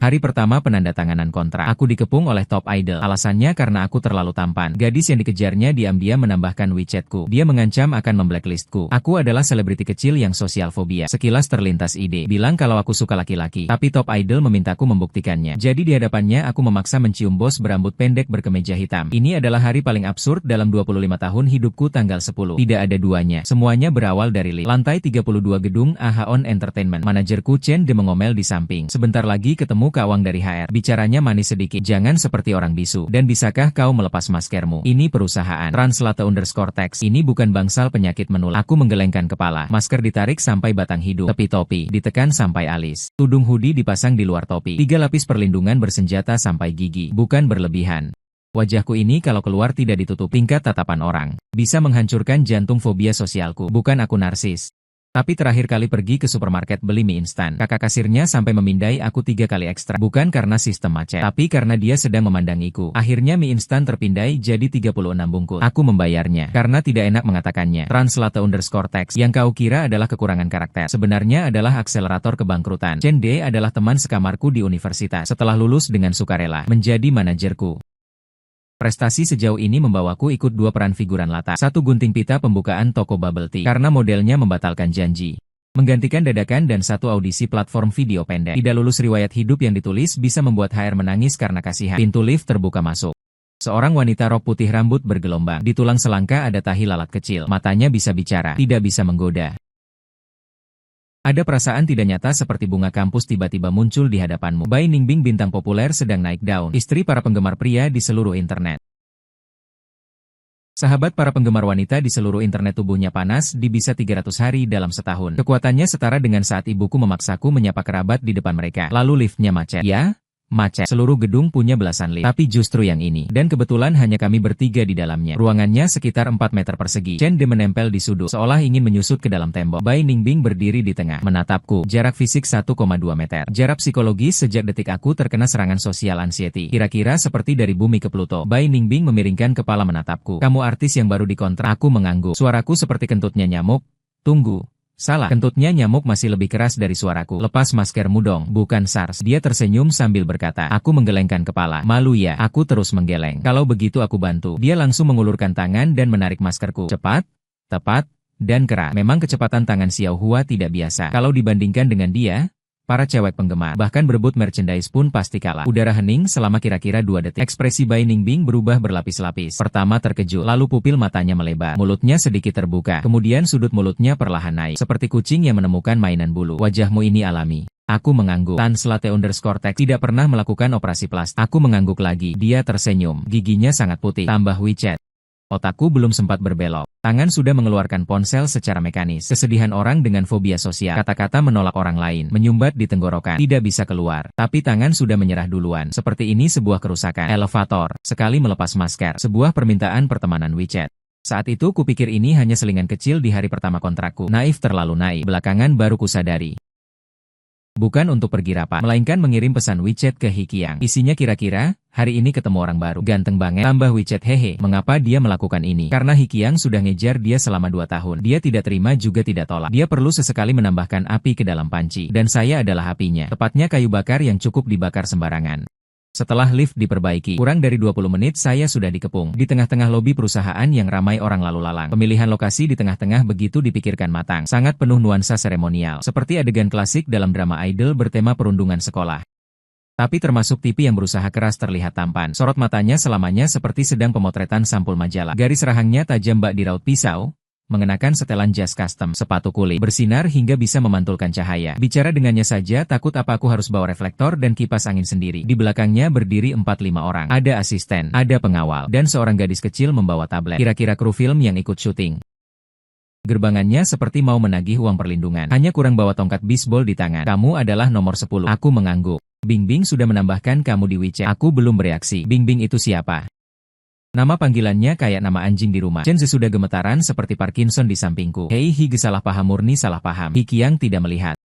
Hari pertama penandatanganan kontrak, aku dikepung oleh top idol. Alasannya karena aku terlalu tampan. Gadis yang dikejarnya diam-diam menambahkan WeChatku. Dia mengancam akan memblacklistku. Aku adalah selebriti kecil yang sosial fobia. Sekilas terlintas ide, bilang kalau aku suka laki-laki. Tapi top idol memintaku membuktikannya. Jadi di hadapannya aku memaksa mencium bos berambut pendek berkemeja hitam. Ini adalah hari paling absurd dalam 25 tahun hidupku tanggal 10. Tidak ada duanya. Semuanya berawal dari lift. Lantai 32 gedung AHON Entertainment. Manajerku Chen De mengomel di samping. Sebentar lagi ketemu Kawang dari HR. Bicaranya manis sedikit. Jangan seperti orang bisu. Dan bisakah kau melepas maskermu? Ini perusahaan. Translate_text. Ini bukan bangsal penyakit menular. Aku menggelengkan kepala. Masker ditarik sampai batang hidung. Tepi topi ditekan sampai alis. Tudung hoodie dipasang di luar topi. 3 lapis perlindungan bersenjata sampai gigi. Bukan berlebihan. Wajahku ini kalau keluar tidak ditutup. Tingkat tatapan orang. Bisa menghancurkan jantung fobia sosialku. Bukan aku narsis. Tapi terakhir kali pergi ke supermarket beli mie instan, kakak kasirnya sampai memindai aku 3 kali ekstra. Bukan karena sistem macet, tapi karena dia sedang memandangiku. Akhirnya mie instan terpindai jadi 36 bungkus. Aku membayarnya, karena tidak enak mengatakannya. Translate_text. Yang kau kira adalah kekurangan karakter, sebenarnya adalah akselerator kebangkrutan. Chen De adalah teman sekamarku di universitas. Setelah lulus dengan sukarela, menjadi manajerku. Prestasi sejauh ini membawaku ikut 2 peran figuran latar. 1 gunting pita pembukaan toko bubble tea, karena modelnya membatalkan janji. Menggantikan dadakan dan 1 audisi platform video pendek. Tidak lulus riwayat hidup yang ditulis bisa membuat HR menangis karena kasihan. Pintu lift terbuka masuk. Seorang wanita rok putih rambut bergelombang. Di tulang selangka ada tahi lalat kecil. Matanya bisa bicara, tidak bisa menggoda. Ada perasaan tidak nyata seperti bunga kampus tiba-tiba muncul di hadapanmu. Bai Ningbing bintang populer sedang naik daun. Istri para penggemar pria di seluruh internet. Sahabat para penggemar wanita di seluruh internet tubuhnya panas di bisa 300 hari dalam setahun. Kekuatannya setara dengan saat ibuku memaksaku menyapa kerabat di depan mereka. Lalu liftnya macet. Ya? Macet. Seluruh gedung punya belasan lift. Tapi justru yang ini. Dan kebetulan hanya kami bertiga di dalamnya. Ruangannya sekitar 4 meter persegi. Chen De menempel di sudut, seolah ingin menyusut ke dalam tembok. Bai Ningbing berdiri di tengah, menatapku. Jarak fisik 1,2 meter. Jarak psikologis sejak detik aku terkena serangan sosial anxiety. Kira-kira seperti dari bumi ke Pluto. Bai Ningbing memiringkan kepala menatapku. Kamu artis yang baru dikontrak. Aku mengangguk. Suaraku seperti kentutnya nyamuk. Tunggu. Salah, kentutnya nyamuk masih lebih keras dari suaraku. Lepas maskermu dong, bukan SARS. Dia tersenyum sambil berkata. Aku menggelengkan kepala. Malu ya, aku terus menggeleng. Kalau begitu aku bantu. Dia langsung mengulurkan tangan dan menarik maskerku. Cepat, tepat, dan keras. Memang kecepatan tangan Xiao Hua tidak biasa. Kalau dibandingkan dengan dia, para cewek penggemar, bahkan berebut merchandise pun pasti kalah. Udara hening selama kira-kira 2 detik. Ekspresi Bai Ningbing berubah berlapis-lapis. Pertama terkejut, lalu pupil matanya melebar. Mulutnya sedikit terbuka, kemudian sudut mulutnya perlahan naik. Seperti kucing yang menemukan mainan bulu. Wajahmu ini alami. Aku mengangguk. Translate_text tidak pernah melakukan operasi plastik. Aku mengangguk lagi. Dia tersenyum. Giginya sangat putih. Tambah WeChat. Otakku belum sempat berbelok. Tangan sudah mengeluarkan ponsel secara mekanis. Kesedihan orang dengan fobia sosial. Kata-kata menolak orang lain. Menyumbat di tenggorokan. Tidak bisa keluar. Tapi tangan sudah menyerah duluan. Seperti ini sebuah kerusakan. Elevator. Sekali melepas masker. Sebuah permintaan pertemanan WeChat. Saat itu kupikir ini hanya selingan kecil di hari pertama kontrakku. Naif terlalu naif. Belakangan baru kusadari. Bukan untuk pergi rapat, melainkan mengirim pesan WeChat ke Hikiang. Isinya kira-kira, hari ini ketemu orang baru. Ganteng banget. Tambah WeChat hehe. Mengapa dia melakukan ini? Karena Hikiang sudah ngejar dia selama 2 tahun. Dia tidak terima juga tidak tolak. Dia perlu sesekali menambahkan api ke dalam panci. Dan saya adalah apinya. Tepatnya kayu bakar yang cukup dibakar sembarangan. Setelah lift diperbaiki, kurang dari 20 menit saya sudah dikepung. Di tengah-tengah lobi perusahaan yang ramai orang lalu lalang. Pemilihan lokasi di tengah-tengah begitu dipikirkan matang. Sangat penuh nuansa seremonial. Seperti adegan klasik dalam drama idol bertema perundungan sekolah. Tapi termasuk TV yang berusaha keras terlihat tampan. Sorot matanya selamanya seperti sedang pemotretan sampul majalah. Garis rahangnya tajam bak di raut pisau. Mengenakan setelan jas custom, sepatu kulit, bersinar hingga bisa memantulkan cahaya. Bicara dengannya saja takut apa aku harus bawa reflektor dan kipas angin sendiri. Di belakangnya berdiri 4-5 orang. Ada asisten, ada pengawal, dan seorang gadis kecil membawa tablet. Kira-kira kru film yang ikut syuting. Gerbangannya seperti mau menagih uang perlindungan. Hanya kurang bawa tongkat bisbol di tangan. Kamu adalah nomor 10. Aku mengangguk. Bingbing sudah menambahkan kamu di WeChat. Aku belum bereaksi. Bingbing itu siapa? Nama panggilannya kayak nama anjing di rumah. Chen Ze sudah gemetaran seperti Parkinson di sampingku. Hei salah paham murni salah paham. Hikiang tidak melihat.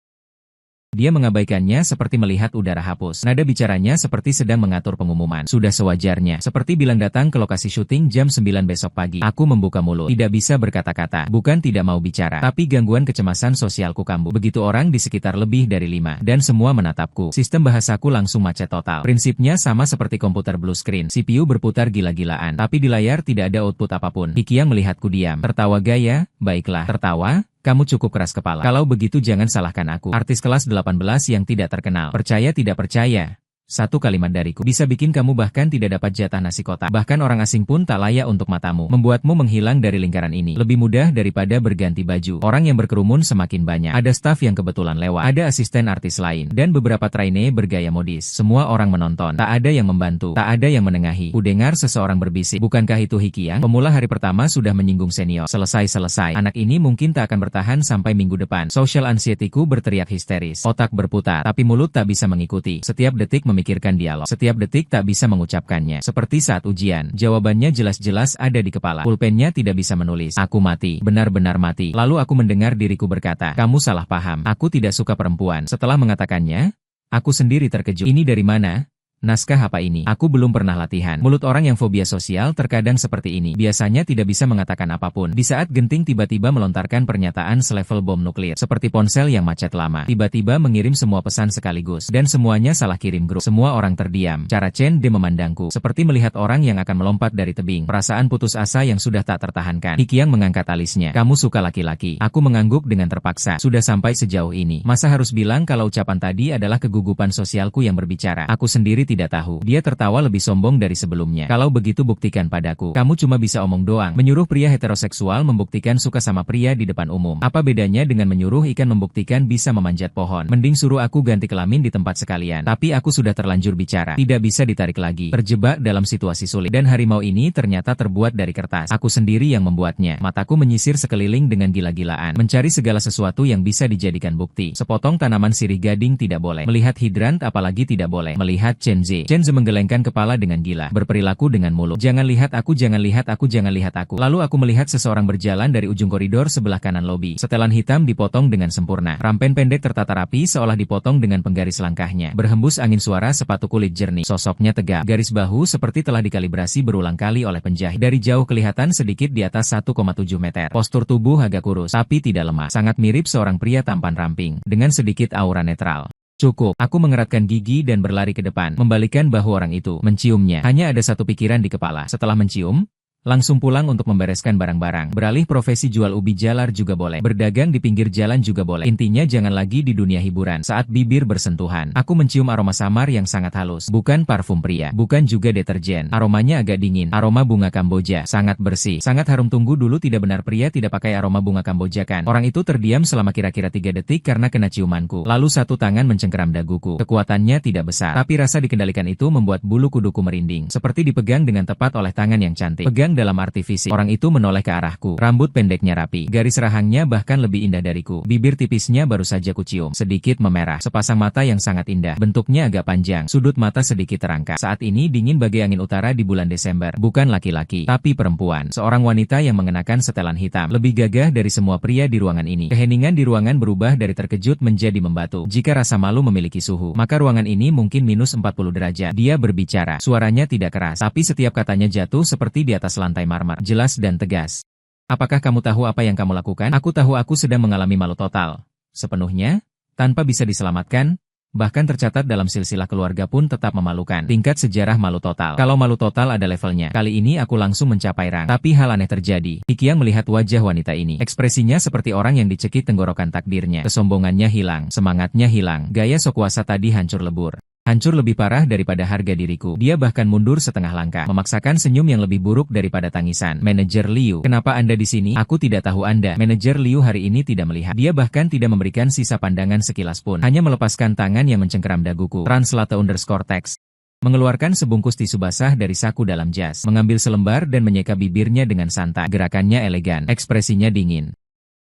Dia mengabaikannya seperti melihat udara hapus. Nada bicaranya seperti sedang mengatur pengumuman. Sudah sewajarnya. Seperti bilang datang ke lokasi syuting jam 9 besok pagi. Aku membuka mulut. Tidak bisa berkata-kata. Bukan tidak mau bicara. Tapi gangguan kecemasan sosialku kambuh. Begitu orang di sekitar lebih dari 5. Dan semua menatapku. Sistem bahasaku langsung macet total. Prinsipnya sama seperti komputer blue screen. CPU berputar gila-gilaan. Tapi di layar tidak ada output apapun. Hikiang melihatku diam. Tertawa gaya. Baiklah. Tertawa? Kamu cukup keras kepala. Kalau begitu jangan salahkan aku. Artis kelas 18 yang tidak terkenal. Percaya tidak percaya? Satu kalimat dariku bisa bikin kamu bahkan tidak dapat jatah nasi kotak. Bahkan orang asing pun tak layak untuk matamu. Membuatmu menghilang dari lingkaran ini. Lebih mudah daripada berganti baju. Orang yang berkerumun semakin banyak. Ada staf yang kebetulan lewat. Ada asisten artis lain. Dan beberapa trainee bergaya modis. Semua orang menonton. Tak ada yang membantu. Tak ada yang menengahi. Kudengar seseorang berbisik. Bukankah itu Hikiang? Pemula hari pertama sudah menyinggung senior. Selesai. Anak ini mungkin tak akan bertahan sampai minggu depan. Social anxiety-ku berteriak histeris. Otak berputar. Tapi mulut tak bisa mengikuti. Setiap detik memikirkan dialog. Setiap detik tak bisa mengucapkannya. Seperti saat ujian. Jawabannya jelas-jelas ada di kepala. Pulpennya tidak bisa menulis. Aku mati. Benar-benar mati. Lalu aku mendengar diriku berkata, kamu salah paham. Aku tidak suka perempuan. Setelah mengatakannya, aku sendiri terkejut. Ini dari mana? Naskah apa ini? Aku belum pernah latihan. Mulut orang yang fobia sosial terkadang seperti ini. Biasanya tidak bisa mengatakan apapun. Di saat genting tiba-tiba melontarkan pernyataan selevel bom nuklir. Seperti ponsel yang macet lama. Tiba-tiba mengirim semua pesan sekaligus. Dan semuanya salah kirim grup. Semua orang terdiam. Cara Chen De memandangku. Seperti melihat orang yang akan melompat dari tebing. Perasaan putus asa yang sudah tak tertahankan. Hikiang mengangkat alisnya. Kamu suka laki-laki. Aku mengangguk dengan terpaksa. Sudah sampai sejauh ini. Masa harus bilang kalau ucapan tadi adalah kegugupan sosialku yang berbicara. Aku sendiri tidak tahu. Dia tertawa lebih sombong dari sebelumnya. Kalau begitu buktikan padaku. Kamu cuma bisa omong doang. Menyuruh pria heteroseksual membuktikan suka sama pria di depan umum. Apa bedanya dengan menyuruh ikan membuktikan bisa memanjat pohon? Mending suruh aku ganti kelamin di tempat sekalian. Tapi aku sudah terlanjur bicara. Tidak bisa ditarik lagi. Terjebak dalam situasi sulit. Dan harimau ini ternyata terbuat dari kertas. Aku sendiri yang membuatnya. Mataku menyisir sekeliling dengan gila-gilaan. Mencari segala sesuatu yang bisa dijadikan bukti. Sepotong tanaman sirih gading tidak boleh. Melihat hidrant apalagi tidak boleh. Melihat Chen Ze menggelengkan kepala dengan gila, berperilaku dengan mulut. Jangan lihat aku, jangan lihat aku, jangan lihat aku. Lalu aku melihat seseorang berjalan dari ujung koridor sebelah kanan lobi. Setelan hitam dipotong dengan sempurna. Rampen pendek tertata rapi seolah dipotong dengan penggaris langkahnya. Berhembus angin suara sepatu kulit jernih. Sosoknya tegap. Garis bahu seperti telah dikalibrasi berulang kali oleh penjahit. Dari jauh kelihatan sedikit di atas 1,7 meter. Postur tubuh agak kurus, tapi tidak lemah. Sangat mirip seorang pria tampan ramping, dengan sedikit aura netral. Cukup, aku mengeratkan gigi dan berlari ke depan, membalikan bahu orang itu, menciumnya. Hanya ada satu pikiran di kepala. Setelah mencium, langsung pulang untuk membereskan barang-barang. Beralih profesi jual ubi jalar juga boleh. Berdagang di pinggir jalan juga boleh. Intinya jangan lagi di dunia hiburan. Saat bibir bersentuhan, aku mencium aroma samar yang sangat halus. Bukan parfum pria. Bukan juga deterjen. Aromanya agak dingin. Aroma bunga Kamboja. Sangat bersih. Sangat harum. Tunggu dulu, tidak benar pria tidak pakai aroma bunga Kamboja kan? Orang itu terdiam selama kira-kira 3 detik karena kena ciumanku. Lalu satu tangan mencengkeram daguku. Kekuatannya tidak besar. Tapi rasa dikendalikan itu membuat bulu kuduku merinding. Seperti dipegang dengan tepat oleh tangan yang cantik. Pegang dalam arti fisik. Orang itu menoleh ke arahku. Rambut pendeknya rapi. Garis rahangnya bahkan lebih indah dariku. Bibir tipisnya baru saja kucium. Sedikit memerah. Sepasang mata yang sangat indah. Bentuknya agak panjang. Sudut mata sedikit terangkat. Saat ini dingin bagai angin utara di bulan Desember. Bukan laki-laki, tapi perempuan. Seorang wanita yang mengenakan setelan hitam. Lebih gagah dari semua pria di ruangan ini. Keheningan di ruangan berubah dari terkejut menjadi membatu. Jika rasa malu memiliki suhu, maka ruangan ini mungkin minus 40 derajat. Dia berbicara. Suaranya tidak keras, tapi setiap katanya jatuh seperti di atas lantai marmer. Jelas dan tegas. Apakah kamu tahu apa yang kamu lakukan? Aku tahu aku sedang mengalami malu total. Sepenuhnya, tanpa bisa diselamatkan, bahkan tercatat dalam silsilah keluarga pun tetap memalukan. Tingkat sejarah malu total. Kalau malu total ada levelnya. Kali ini aku langsung mencapai rang. Tapi hal aneh terjadi. Hikiang melihat wajah wanita ini. Ekspresinya seperti orang yang dicekik tenggorokan takdirnya. Kesombongannya hilang. Semangatnya hilang. Gaya sok kuasa tadi hancur lebur. Hancur lebih parah daripada harga diriku. Dia bahkan mundur setengah langkah, memaksakan senyum yang lebih buruk daripada tangisan. Manajer Liu, kenapa Anda di sini? Aku tidak tahu Anda. Manajer Liu hari ini tidak melihat. Dia bahkan tidak memberikan sisa pandangan sekilas pun. Hanya melepaskan tangan yang mencengkeram daguku. Translate_text. Mengeluarkan sebungkus tisu basah dari saku dalam jas. Mengambil selembar dan menyeka bibirnya dengan santai. Gerakannya elegan. Ekspresinya dingin.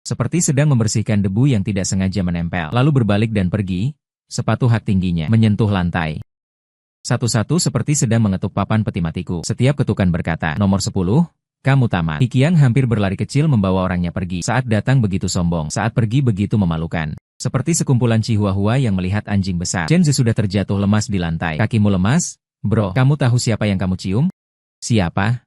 Seperti sedang membersihkan debu yang tidak sengaja menempel. Lalu berbalik dan pergi. Sepatu hak tingginya menyentuh lantai. Satu-satu seperti sedang mengetuk papan peti matiku. Setiap ketukan berkata, nomor 10, kamu tamat. Hikiang hampir berlari kecil membawa orangnya pergi. Saat datang begitu sombong, saat pergi begitu memalukan. Seperti sekumpulan chihuahua yang melihat anjing besar. Chenzi sudah terjatuh lemas di lantai. Kakimu lemas? Bro, kamu tahu siapa yang kamu cium? Siapa?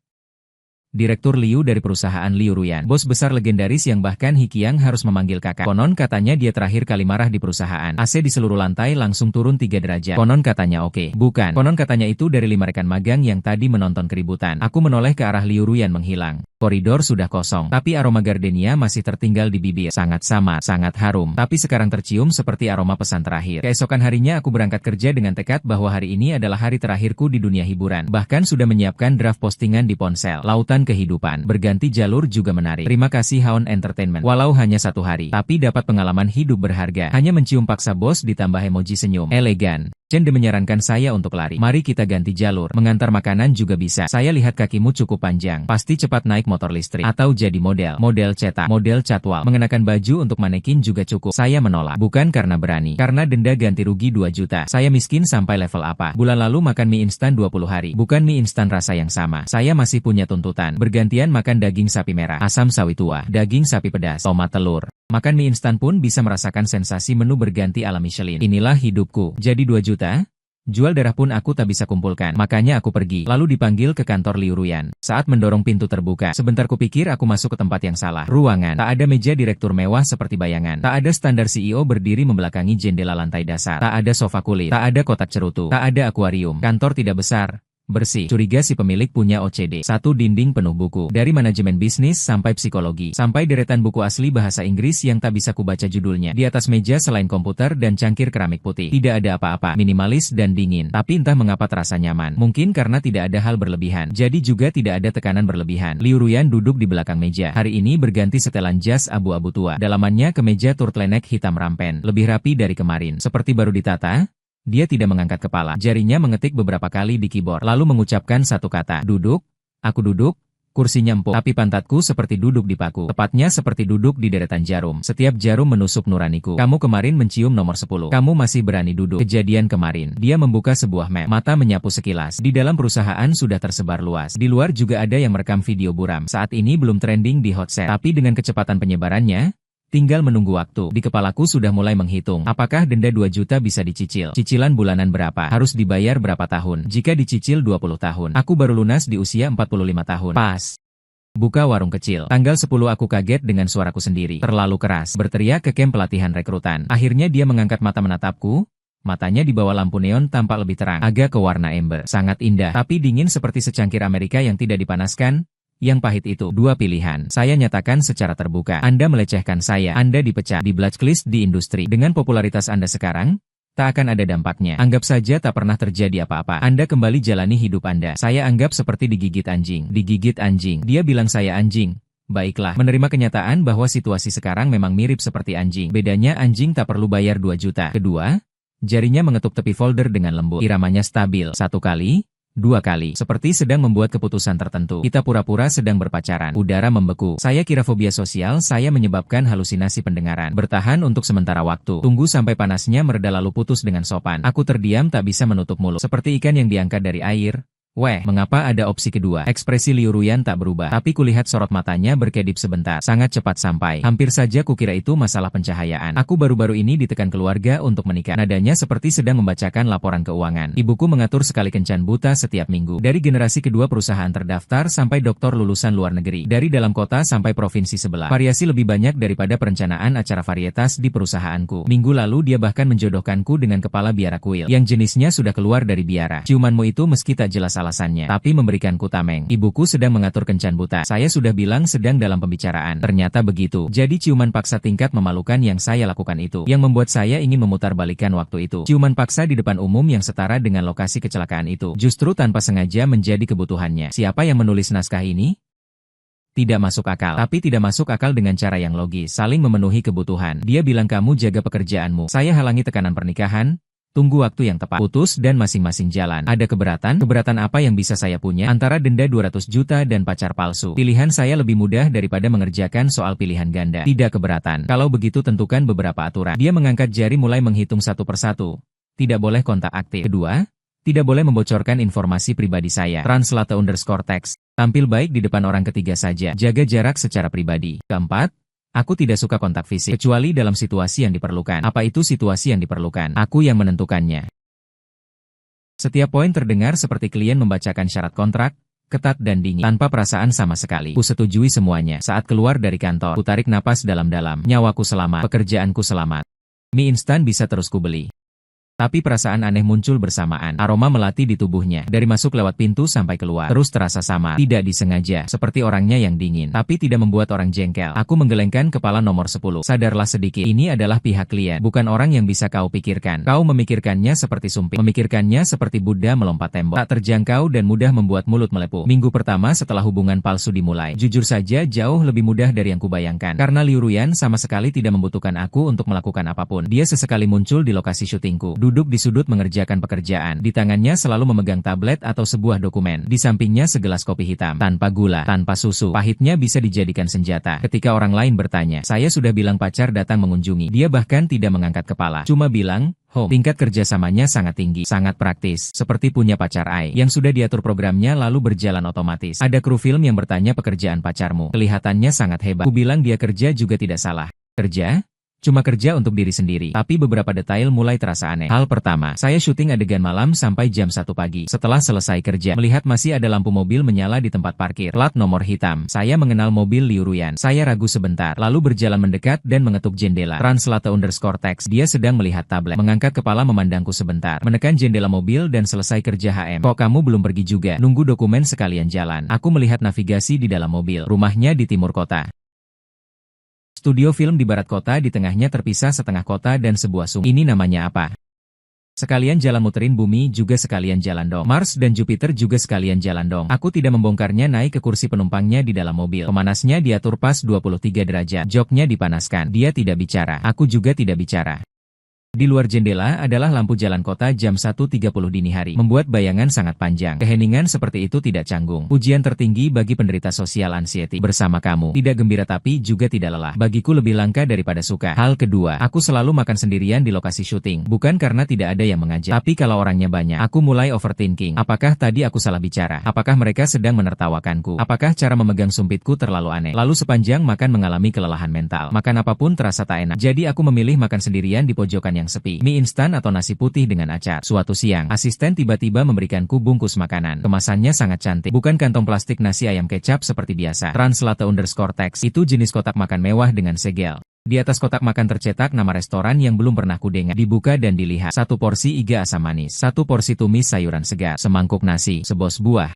Direktur Liu dari perusahaan Liu Ruyan. Bos besar legendaris yang bahkan Hikiang harus memanggil kakak. Konon katanya dia terakhir kali marah di perusahaan. AC di seluruh lantai langsung turun 3 derajat. Konon katanya oke. Bukan. Konon katanya itu dari 5 rekan magang yang tadi menonton keributan. Aku menoleh ke arah Liu Ruyan menghilang. Koridor sudah kosong, tapi aroma gardenia masih tertinggal di bibir. Sangat sama, sangat harum, tapi sekarang tercium seperti aroma pesan terakhir. Keesokan harinya aku berangkat kerja dengan tekad bahwa hari ini adalah hari terakhirku di dunia hiburan. Bahkan sudah menyiapkan draft postingan di ponsel. Lautan kehidupan, berganti jalur juga menarik. Terima kasih Haon Entertainment. Walau hanya 1 hari, tapi dapat pengalaman hidup berharga. Hanya mencium paksa bos ditambah emoji senyum. Elegan. Chen menyarankan saya untuk lari. Mari kita ganti jalur. Mengantar makanan juga bisa. Saya lihat kakimu cukup panjang. Pasti cepat naik motor listrik. Atau jadi model. Model cetak. Model catwalk. Mengenakan baju untuk manekin juga cukup. Saya menolak. Bukan karena berani. Karena denda ganti rugi 2 juta. Saya miskin sampai level apa? Bulan lalu makan mie instan 20 hari. Bukan mie instan rasa yang sama. Saya masih punya tuntutan. Bergantian makan daging sapi merah. Asam sawi tua. Daging sapi pedas. Tomat telur. Makan mie instan pun bisa merasakan sensasi menu berganti ala Michelin. Inilah hidupku. Jadi 2 juta? Jual darah pun aku tak bisa kumpulkan. Makanya aku pergi. Lalu dipanggil ke kantor Liu Ruyan. Saat mendorong pintu terbuka, sebentar kupikir aku masuk ke tempat yang salah. Ruangan. Tak ada meja direktur mewah seperti bayangan. Tak ada standar CEO berdiri membelakangi jendela lantai dasar. Tak ada sofa kulit. Tak ada kotak cerutu. Tak ada akuarium. Kantor tidak besar. Bersih. Curiga si pemilik punya OCD. 1 dinding penuh buku. Dari manajemen bisnis sampai psikologi. Sampai deretan buku asli bahasa Inggris yang tak bisa kubaca judulnya. Di atas meja selain komputer dan cangkir keramik putih. Tidak ada apa-apa. Minimalis dan dingin. Tapi entah mengapa terasa nyaman. Mungkin karena tidak ada hal berlebihan. Jadi juga tidak ada tekanan berlebihan. Liu Ruyan duduk di belakang meja. Hari ini berganti setelan jas abu-abu tua. Dalamannya kemeja turtleneck hitam rampen. Lebih rapi dari kemarin. Seperti baru ditata. Dia tidak mengangkat kepala. Jarinya mengetik beberapa kali di keyboard. Lalu mengucapkan 1 kata. Duduk. Aku duduk. Kursinya empuk. Tapi pantatku seperti duduk di paku. Tepatnya seperti duduk di deretan jarum. Setiap jarum menusuk nuraniku. Kamu kemarin mencium nomor 10. Kamu masih berani duduk. Kejadian kemarin. Dia membuka sebuah map. Mata menyapu sekilas. Di dalam perusahaan sudah tersebar luas. Di luar juga ada yang merekam video buram. Saat ini belum trending di hot set. Tapi dengan kecepatan penyebarannya, tinggal menunggu waktu. Di kepalaku sudah mulai menghitung. Apakah denda 2 juta bisa dicicil? Cicilan bulanan berapa? Harus dibayar berapa tahun? Jika dicicil 20 tahun. Aku baru lunas di usia 45 tahun. Pas. Buka warung kecil. Tanggal 10 aku kaget dengan suaraku sendiri. Terlalu keras. Berteriak ke kem pelatihan rekrutan. Akhirnya dia mengangkat mata menatapku. Matanya di bawah lampu neon tampak lebih terang. Agak ke warna ember. Sangat indah. Tapi dingin seperti secangkir Amerika yang tidak dipanaskan. Yang pahit itu, 2 pilihan. Saya nyatakan secara terbuka. Anda melecehkan saya. Anda dipecat, di blacklist di industri. Dengan popularitas Anda sekarang, tak akan ada dampaknya. Anggap saja tak pernah terjadi apa-apa. Anda kembali jalani hidup Anda. Saya anggap seperti digigit anjing. Digigit anjing. Dia bilang saya anjing. Baiklah, menerima kenyataan bahwa situasi sekarang memang mirip seperti anjing. Bedanya anjing tak perlu bayar 2 juta. Kedua, jarinya mengetuk tepi folder dengan lembut. Iramanya stabil. 1 kali. 2 kali, seperti sedang membuat keputusan tertentu. Kita pura-pura sedang berpacaran. Udara membeku. Saya kira fobia sosial saya menyebabkan halusinasi pendengaran. Bertahan untuk sementara waktu. Tunggu sampai panasnya mereda lalu putus dengan sopan. Aku terdiam tak bisa menutup mulut. Seperti ikan yang diangkat dari air. Weh, mengapa ada opsi kedua? Ekspresi Liu Ruyan tak berubah, tapi kulihat sorot matanya berkedip sebentar. Sangat cepat sampai. Hampir saja kukira itu masalah pencahayaan. Aku baru-baru ini ditekan keluarga untuk menikah. Nadanya seperti sedang membacakan laporan keuangan. Ibuku mengatur sekali kencan buta setiap minggu. Dari generasi kedua perusahaan terdaftar sampai doktor lulusan luar negeri. Dari dalam kota sampai provinsi sebelah. Variasi lebih banyak daripada perencanaan acara varietas di perusahaanku. Minggu lalu dia bahkan menjodohkanku dengan kepala biara kuil. Yang jenisnya sudah keluar dari biara. Ciumanmu itu meski tak jelas alasannya, tapi memberikanku tameng. Ibuku sedang mengatur kencan buta. Saya sudah bilang sedang dalam pembicaraan. Ternyata begitu. Jadi ciuman paksa tingkat memalukan yang saya lakukan itu, yang membuat saya ingin memutarbalikkan waktu itu. Ciuman paksa di depan umum yang setara dengan lokasi kecelakaan itu, justru tanpa sengaja menjadi kebutuhannya. Siapa yang menulis naskah ini? Tidak masuk akal. Tapi tidak masuk akal dengan cara yang logis, saling memenuhi kebutuhan. Dia bilang kamu jaga pekerjaanmu. Saya halangi tekanan pernikahan. Tunggu waktu yang tepat. Putus dan masing-masing jalan. Ada keberatan? Keberatan apa yang bisa saya punya? Antara denda 200 juta dan pacar palsu. Pilihan saya lebih mudah daripada mengerjakan soal pilihan ganda. Tidak keberatan. Kalau begitu tentukan beberapa aturan. Dia mengangkat jari mulai menghitung satu persatu. Tidak boleh kontak aktif. Kedua, tidak boleh membocorkan informasi pribadi saya. Translate_text. Tampil baik di depan orang ketiga saja. Jaga jarak secara pribadi. Keempat, Aku tidak suka kontak fisik, kecuali dalam situasi yang diperlukan. Apa itu situasi yang diperlukan? Aku yang menentukannya. Setiap poin terdengar seperti klien membacakan syarat kontrak, ketat dan dingin, tanpa perasaan sama sekali. Ku setujui semuanya. Saat keluar dari kantor, ku tarik napas dalam-dalam. Nyawaku selamat, pekerjaanku selamat. Mie instan bisa terus kubeli. Tapi perasaan aneh muncul bersamaan. Aroma melati di tubuhnya. Dari masuk lewat pintu sampai keluar. Terus terasa samar. Tidak disengaja. Seperti orangnya yang dingin. Tapi tidak membuat orang jengkel. Aku menggelengkan kepala nomor 10. Sadarlah sedikit. Ini adalah pihak klien. Bukan orang yang bisa kau pikirkan. Kau memikirkannya seperti sumpit. Memikirkannya seperti Buddha melompat tembok. Tak terjangkau dan mudah membuat mulut melepuh. Minggu pertama setelah hubungan palsu dimulai. Jujur saja jauh lebih mudah dari yang kubayangkan. Karena Liu Ruyan sama sekali tidak membutuhkan aku untuk melakukan apapun. Dia sesekali muncul di lokasi syutingku. Duduk di sudut mengerjakan pekerjaan. Di tangannya selalu memegang tablet atau sebuah dokumen. Di sampingnya segelas kopi hitam. Tanpa gula, tanpa susu. Pahitnya bisa dijadikan senjata. Ketika orang lain bertanya, saya sudah bilang pacar datang mengunjungi. Dia bahkan tidak mengangkat kepala. Cuma bilang, home. Tingkat kerjasamanya sangat tinggi, sangat praktis. Seperti punya pacar AI, yang sudah diatur programnya lalu berjalan otomatis. Ada kru film yang bertanya pekerjaan pacarmu. Kelihatannya sangat hebat. Ku bilang dia kerja juga tidak salah. Kerja? Cuma kerja untuk diri sendiri. Tapi beberapa detail mulai terasa aneh. Hal pertama, saya syuting adegan malam sampai jam 1 pagi. Setelah selesai kerja, melihat masih ada lampu mobil menyala di tempat parkir. Plat nomor hitam. Saya mengenal mobil Liu Ruyan. Saya ragu sebentar, lalu berjalan mendekat dan mengetuk jendela. Translate_text. Dia sedang melihat tablet. Mengangkat kepala memandangku sebentar. Menekan jendela mobil dan selesai kerja HM. Kok kamu belum pergi juga? Nunggu dokumen sekalian jalan. Aku melihat navigasi di dalam mobil. Rumahnya di timur kota. Studio film di barat kota, di tengahnya terpisah setengah kota dan sebuah sungai. Ini namanya apa? Sekalian jalan muterin bumi juga sekalian jalan dong. Mars dan Jupiter juga sekalian jalan dong. Aku tidak membongkarnya, naik ke kursi penumpangnya di dalam mobil. Pemanasnya diatur pas 23 derajat. Joknya dipanaskan. Dia tidak bicara. Aku juga tidak bicara. Di luar jendela adalah lampu jalan kota jam 1.30 dini hari. Membuat bayangan sangat panjang. Keheningan seperti itu tidak canggung. Pujian tertinggi bagi penderita sosial anxiety. Bersama kamu. Tidak gembira tapi juga tidak lelah. Bagiku lebih langka daripada suka. Hal kedua, aku selalu makan sendirian di lokasi syuting. Bukan karena tidak ada yang mengajak. Tapi kalau orangnya banyak, aku mulai overthinking. Apakah tadi aku salah bicara? Apakah mereka sedang menertawakanku? Apakah cara memegang sumpitku terlalu aneh? Lalu sepanjang makan mengalami kelelahan mental. Makan apapun terasa tak enak. Jadi aku memilih makan sendirian di pojokan yang sepi. Mie instan atau nasi putih dengan acar. Suatu siang, asisten tiba-tiba memberikanku bungkus makanan. Kemasannya sangat cantik. Bukan kantong plastik nasi ayam kecap seperti biasa. Translate_text. Itu jenis kotak makan mewah dengan segel. Di atas kotak makan tercetak nama restoran yang belum pernah kudengar. Dibuka dan dilihat. 1 porsi iga asam manis. 1 porsi tumis sayuran segar. Semangkuk nasi. Sebos buah.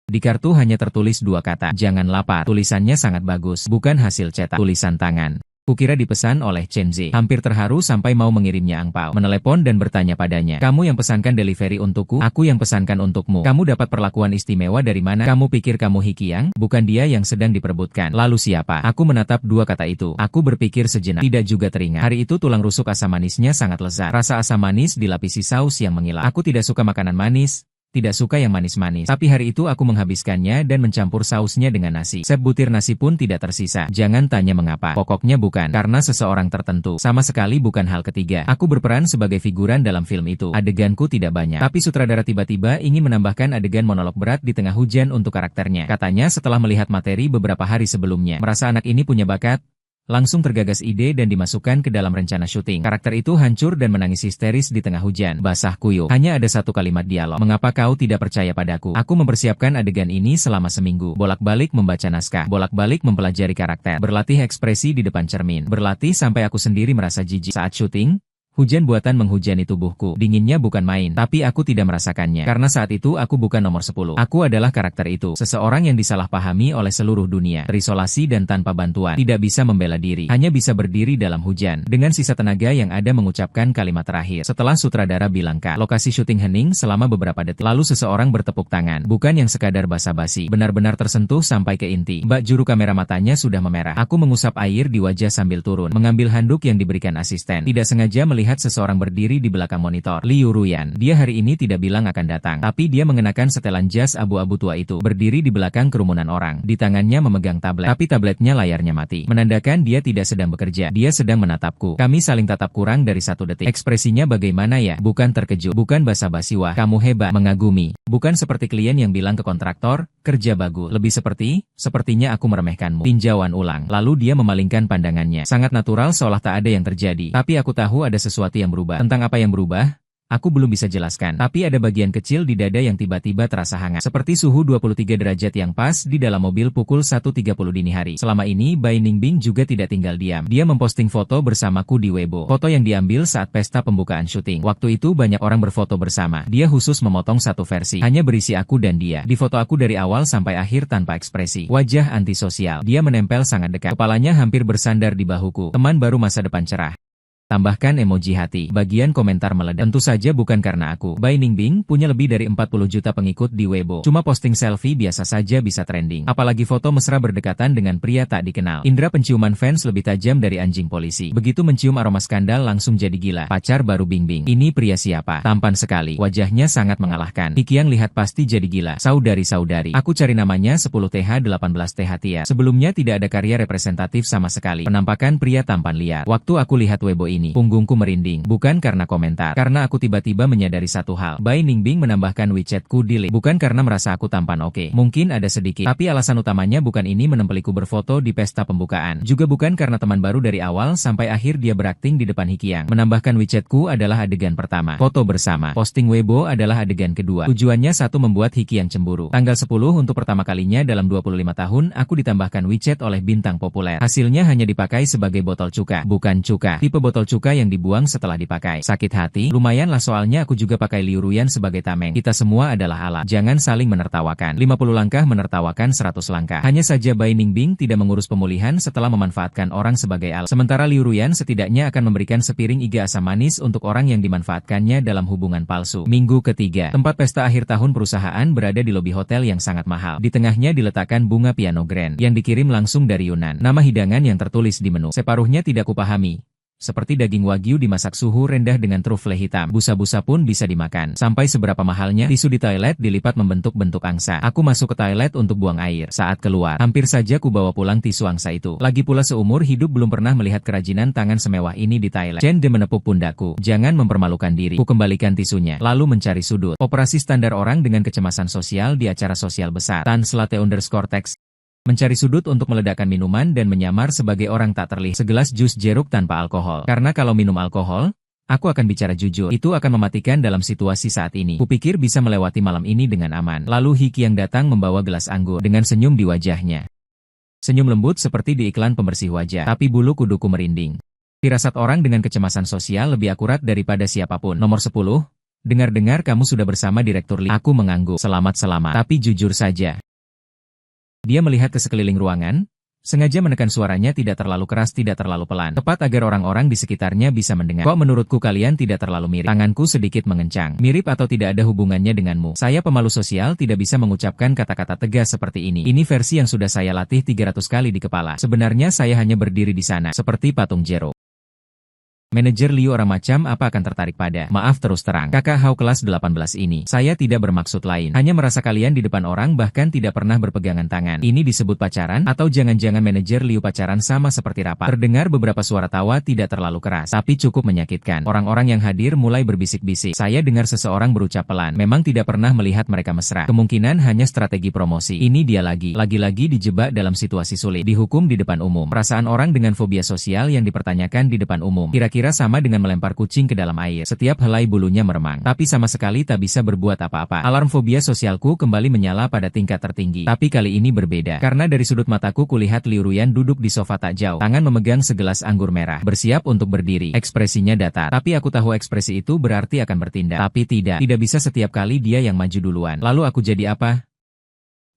Di kartu hanya tertulis 2 kata. Jangan lapar. Tulisannya sangat bagus. Bukan hasil cetak. Tulisan tangan. Kukira dipesan oleh Chen Zi. Hampir terharu sampai mau mengirimnya angpau. Menelepon dan bertanya padanya. Kamu yang pesankan delivery untukku? Aku yang pesankan untukmu. Kamu dapat perlakuan istimewa dari mana? Kamu pikir kamu Hikiang? Bukan dia yang sedang diperebutkan. Lalu siapa? Aku menatap 2 kata itu. Aku berpikir sejenak. Tidak juga teringat. Hari itu tulang rusuk asam manisnya sangat lezat. Rasa asam manis dilapisi saus yang mengilap. Aku tidak suka makanan manis. Tidak suka yang manis-manis. Tapi hari itu aku menghabiskannya dan mencampur sausnya dengan nasi. Sebutir nasi pun tidak tersisa. Jangan tanya mengapa. Pokoknya bukan karena seseorang tertentu. Sama sekali bukan hal ketiga. Aku berperan sebagai figuran dalam film itu. Adeganku tidak banyak. Tapi sutradara tiba-tiba ingin menambahkan adegan monolog berat di tengah hujan untuk karakternya. Katanya setelah melihat materi beberapa hari sebelumnya. Merasa anak ini punya bakat. Langsung tergagas ide dan dimasukkan ke dalam rencana syuting. Karakter itu hancur dan menangis histeris di tengah hujan. Basah kuyup. Hanya ada 1 kalimat dialog. Mengapa kau tidak percaya padaku? Aku mempersiapkan adegan ini selama seminggu. Bolak-balik membaca naskah. Bolak-balik mempelajari karakter. Berlatih ekspresi di depan cermin. Berlatih sampai aku sendiri merasa jijik. Saat syuting, hujan buatan menghujani tubuhku. Dinginnya bukan main, tapi aku tidak merasakannya. Karena saat itu aku bukan nomor 10. Aku adalah karakter itu. Seseorang yang disalahpahami oleh seluruh dunia. Terisolasi dan tanpa bantuan. Tidak bisa membela diri. Hanya bisa berdiri dalam hujan. Dengan sisa tenaga yang ada mengucapkan kalimat terakhir. Setelah sutradara bilang Kak, lokasi syuting hening selama beberapa detik. Lalu seseorang bertepuk tangan. Bukan yang sekadar basa-basi. Benar-benar tersentuh sampai ke inti. Mbak juru kamera matanya sudah memerah. Aku mengusap air di wajah sambil turun. Mengambil handuk yang diberikan asisten. Tidak sengaja melihat melihat seseorang berdiri di belakang monitor. Liu Ruyan. Dia hari ini tidak bilang akan datang. Tapi dia mengenakan setelan jas abu-abu tua itu. Berdiri di belakang kerumunan orang. Di tangannya memegang tablet. Tapi tabletnya layarnya mati. Menandakan dia tidak sedang bekerja. Dia sedang menatapku. Kami saling tatap kurang dari 1 detik. Ekspresinya bagaimana ya? Bukan terkejut. Bukan basa-basi wah kamu hebat. Mengagumi. Bukan seperti klien yang bilang ke kontraktor, kerja bagus. Lebih sepertinya aku meremehkanmu. Tinjauan ulang. Lalu dia memalingkan pandangannya. Sangat natural seolah tak ada yang terjadi. Tapi aku tahu ada sesuatu yang berubah. Tentang apa yang berubah? Aku belum bisa jelaskan, tapi ada bagian kecil di dada yang tiba-tiba terasa hangat. Seperti suhu 23 derajat yang pas di dalam mobil pukul 1.30 dini hari. Selama ini, Bai Ningbing juga tidak tinggal diam. Dia memposting foto bersamaku di Weibo. Foto yang diambil saat pesta pembukaan syuting. Waktu itu banyak orang berfoto bersama. Dia khusus memotong satu versi. Hanya berisi aku dan dia. Di foto aku dari awal sampai akhir tanpa ekspresi. Wajah antisosial. Dia menempel sangat dekat. Kepalanya hampir bersandar di bahuku. Teman baru masa depan cerah. Tambahkan emoji hati. Bagian komentar meledak. Tentu saja bukan karena aku. Bai Ningbing punya lebih dari 40 juta pengikut di Weibo. Cuma posting selfie biasa saja bisa trending. Apalagi foto mesra berdekatan dengan pria tak dikenal. Indra penciuman fans lebih tajam dari anjing polisi. Begitu mencium aroma skandal langsung jadi gila. Pacar baru Bingbing. Ini pria siapa? Tampan sekali. Wajahnya sangat mengalahkan. Hikiang lihat pasti jadi gila. Saudari-saudari. Aku cari namanya 10TH 18TH Tia. Sebelumnya tidak ada karya representatif sama sekali. Penampakan pria tampan liar. Waktu aku lihat Weibo ini, punggungku merinding. Bukan karena komentar. Karena aku tiba-tiba menyadari satu hal. Bai Ningbing menambahkan WeChatku delete. Bukan karena merasa aku tampan oke. Mungkin ada sedikit. Tapi alasan utamanya bukan ini menempeliku berfoto di pesta pembukaan. Juga bukan karena teman baru dari awal sampai akhir dia berakting di depan Hikiang. Menambahkan WeChatku adalah adegan pertama. Foto bersama. Posting Weibo adalah adegan kedua. Tujuannya satu membuat Hikiang cemburu. Tanggal 10 untuk pertama kalinya dalam 25 tahun aku ditambahkan WeChat oleh bintang populer. Hasilnya hanya dipakai sebagai botol cuka. Bukan cuka. Tipe botol cuka yang dibuang setelah dipakai. Sakit hati? Lumayanlah soalnya aku juga pakai Liu Ruyan sebagai tameng. Kita semua adalah alat. Jangan saling menertawakan. 50 langkah menertawakan 100 langkah. Hanya saja Bai Ningbing tidak mengurus pemulihan setelah memanfaatkan orang sebagai alat. Sementara Liu Ruyan setidaknya akan memberikan sepiring iga asam manis untuk orang yang dimanfaatkannya dalam hubungan palsu. Minggu ketiga. Tempat pesta akhir tahun perusahaan berada di lobi hotel yang sangat mahal. Di tengahnya diletakkan bunga piano grand yang dikirim langsung dari Yunan. Nama hidangan yang tertulis di menu. Separuhnya tidak kupahami. Seperti daging wagyu dimasak suhu rendah dengan trufle hitam. Busa-busa pun bisa dimakan. Sampai seberapa mahalnya, tisu di toilet dilipat membentuk bentuk angsa. Aku masuk ke toilet untuk buang air. Saat keluar, hampir saja ku bawa pulang tisu angsa itu. Lagi pula seumur hidup belum pernah melihat kerajinan tangan semewah ini di Thailand. Chen De menepuk pundakku. Jangan mempermalukan diri. Ku kembalikan tisunya. Lalu mencari sudut. Operasi standar orang dengan kecemasan sosial di acara sosial besar. Tan/text. Mencari sudut untuk meledakkan minuman dan menyamar sebagai orang tak terlihat. Segelas jus jeruk tanpa alkohol. Karena kalau minum alkohol, aku akan bicara jujur. Itu akan mematikan dalam situasi saat ini. Kupikir bisa melewati malam ini dengan aman. Lalu Hikiang datang membawa gelas anggur dengan senyum di wajahnya. Senyum lembut seperti di iklan pembersih wajah. Tapi bulu kuduku merinding. Firasat orang dengan kecemasan sosial lebih akurat daripada siapapun. Nomor 10. Dengar-dengar kamu sudah bersama Direktur Li. Aku mengangguk. Selamat. Tapi jujur saja. Dia melihat ke sekeliling ruangan, sengaja menekan suaranya tidak terlalu keras tidak terlalu pelan, tepat agar orang-orang di sekitarnya bisa mendengar. Kok menurutku kalian tidak terlalu mirip? Tanganku sedikit mengencang. Mirip atau tidak ada hubungannya denganmu. Saya pemalu sosial tidak bisa mengucapkan kata-kata tegas seperti ini. Ini versi yang sudah saya latih 300 kali di kepala. Sebenarnya saya hanya berdiri di sana, seperti patung Jero. Manajer Liu orang macam apa akan tertarik pada? Maaf terus terang, kakak Hao kelas 18 ini. Saya tidak bermaksud lain. Hanya merasa kalian di depan orang bahkan tidak pernah berpegangan tangan. Ini disebut pacaran? Atau jangan-jangan manajer Liu pacaran sama seperti rapat? Terdengar beberapa suara tawa tidak terlalu keras, tapi cukup menyakitkan. Orang-orang yang hadir mulai berbisik-bisik. Saya dengar seseorang berucap pelan. Memang tidak pernah melihat mereka mesra. Kemungkinan hanya strategi promosi. Ini dia lagi-lagi dijebak dalam situasi sulit. Dihukum di depan umum. Perasaan orang dengan fobia sosial yang dipertanyakan di depan umum. Kira sama dengan melempar kucing ke dalam air. Setiap helai bulunya meremang, tapi sama sekali tak bisa berbuat apa-apa. Alarm fobia sosialku kembali menyala pada tingkat tertinggi. Tapi kali ini berbeda. Karena dari sudut mataku kulihat Liu Ruyan duduk di sofa tak jauh. Tangan memegang segelas anggur merah. Bersiap untuk berdiri. Ekspresinya datar. Tapi aku tahu ekspresi itu berarti akan bertindak. Tapi tidak. Tidak bisa setiap kali dia yang maju duluan. Lalu aku jadi apa?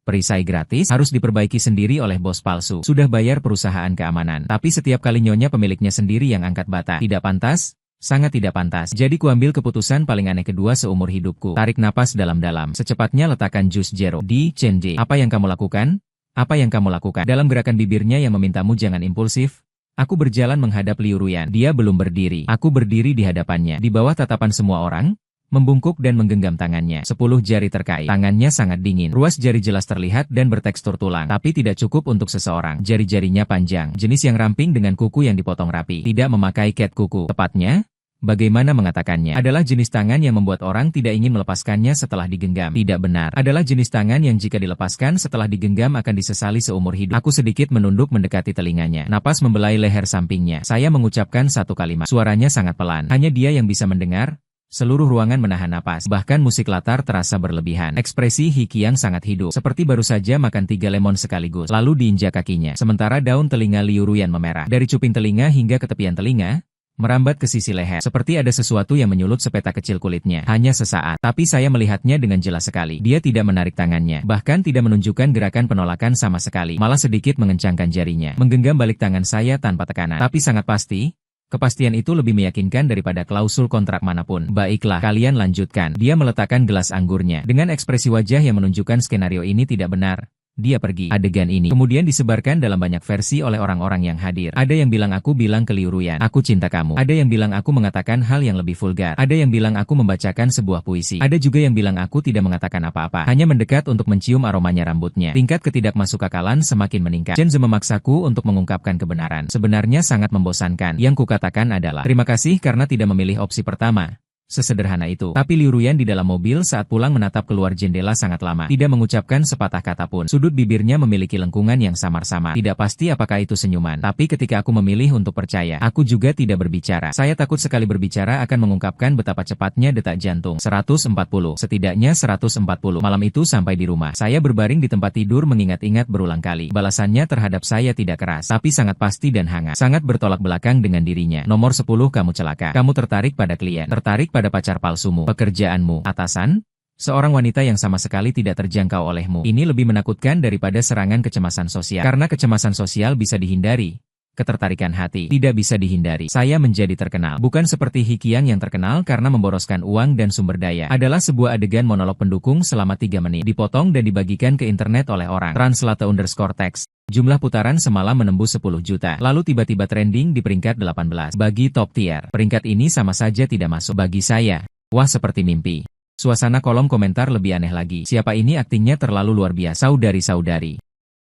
Perisai gratis harus diperbaiki sendiri oleh bos palsu. Sudah bayar perusahaan keamanan. Tapi setiap kali nyonya pemiliknya sendiri yang angkat bata. Tidak pantas? Sangat tidak pantas. Jadi kuambil keputusan paling aneh kedua seumur hidupku. Tarik napas dalam-dalam. Secepatnya letakkan jus Jero di Chen. Apa yang kamu lakukan? Apa yang kamu lakukan? Dalam gerakan bibirnya yang memintamu jangan impulsif. Aku berjalan menghadap Liu Ruyan. Dia belum berdiri. Aku berdiri di hadapannya. Di bawah tatapan semua orang, membungkuk dan menggenggam tangannya. 10 jari terkait. Tangannya sangat dingin. Ruas jari jelas terlihat dan bertekstur tulang. Tapi tidak cukup untuk seseorang. Jari-jarinya panjang. Jenis yang ramping dengan kuku yang dipotong rapi. Tidak memakai cat kuku. Tepatnya, bagaimana mengatakannya? Adalah jenis tangan yang membuat orang tidak ingin melepaskannya setelah digenggam. Tidak benar. Adalah jenis tangan yang jika dilepaskan setelah digenggam akan disesali seumur hidup. Aku sedikit menunduk mendekati telinganya. Napas membelai leher sampingnya. Saya mengucapkan satu kalimat. Suaranya sangat pelan. Hanya dia yang bisa mendengar. Seluruh ruangan menahan napas. Bahkan musik latar terasa berlebihan. Ekspresi He Qiang sangat hidup. Seperti baru saja makan 3 lemon sekaligus. Lalu diinjak kakinya. Sementara daun telinga Liu Ruyan memerah. Dari cuping telinga hingga ke tepian telinga, merambat ke sisi leher. Seperti ada sesuatu yang menyulut sepeta kecil kulitnya. Hanya sesaat. Tapi saya melihatnya dengan jelas sekali. Dia tidak menarik tangannya. Bahkan tidak menunjukkan gerakan penolakan sama sekali. Malah sedikit mengencangkan jarinya. Menggenggam balik tangan saya tanpa tekanan. Tapi sangat pasti, kepastian itu lebih meyakinkan daripada klausul kontrak manapun. Baiklah, kalian lanjutkan. Dia meletakkan gelas anggurnya. Dengan ekspresi wajah yang menunjukkan skenario ini tidak benar, dia pergi. Adegan ini kemudian disebarkan dalam banyak versi oleh orang-orang yang hadir. Ada yang bilang aku bilang ke Liu Ruyan, aku cinta kamu. Ada yang bilang aku mengatakan hal yang lebih vulgar. Ada yang bilang aku membacakan sebuah puisi. Ada juga yang bilang aku tidak mengatakan apa-apa. Hanya mendekat untuk mencium aromanya rambutnya. Tingkat ketidakmasukakalan semakin meningkat. Chen Ze memaksaku untuk mengungkapkan kebenaran. Sebenarnya sangat membosankan. Yang kukatakan adalah, terima kasih karena tidak memilih opsi pertama. Sesederhana itu. Tapi Liu Ruyan di dalam mobil saat pulang menatap keluar jendela sangat lama. Tidak mengucapkan sepatah kata pun. Sudut bibirnya memiliki lengkungan yang samar-samar. Tidak pasti apakah itu senyuman. Tapi ketika aku memilih untuk percaya, aku juga tidak berbicara. Saya takut sekali berbicara akan mengungkapkan betapa cepatnya detak jantung. 140. Setidaknya 140. Malam itu sampai di rumah. Saya berbaring di tempat tidur mengingat-ingat berulang kali. Balasannya terhadap saya tidak keras. Tapi sangat pasti dan hangat. Sangat bertolak belakang dengan dirinya. Nomor 10 kamu celaka. Kamu tertarik pada klien. Tertarik pada pacar palsumu, pekerjaanmu, atasan, seorang wanita yang sama sekali tidak terjangkau olehmu. Ini lebih menakutkan daripada serangan kecemasan sosial. Karena kecemasan sosial bisa dihindari. Ketertarikan hati tidak bisa dihindari. Saya menjadi terkenal. Bukan seperti He Qiang yang terkenal karena memboroskan uang dan sumber daya. Adalah sebuah adegan monolog pendukung selama 3 menit. Dipotong dan dibagikan ke internet oleh orang. Translate_text. Jumlah putaran semalam menembus 10 juta. Lalu tiba-tiba trending di peringkat 18. Bagi top tier, peringkat ini sama saja tidak masuk bagi saya. Wah, seperti mimpi. Suasana kolom komentar lebih aneh lagi. Siapa ini, aktingnya terlalu luar biasa. Saudari-saudari.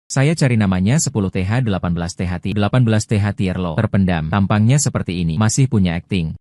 Saya cari namanya 10TH 18TH 18TH tier low. Terpendam. Tampangnya seperti ini. Masih punya akting.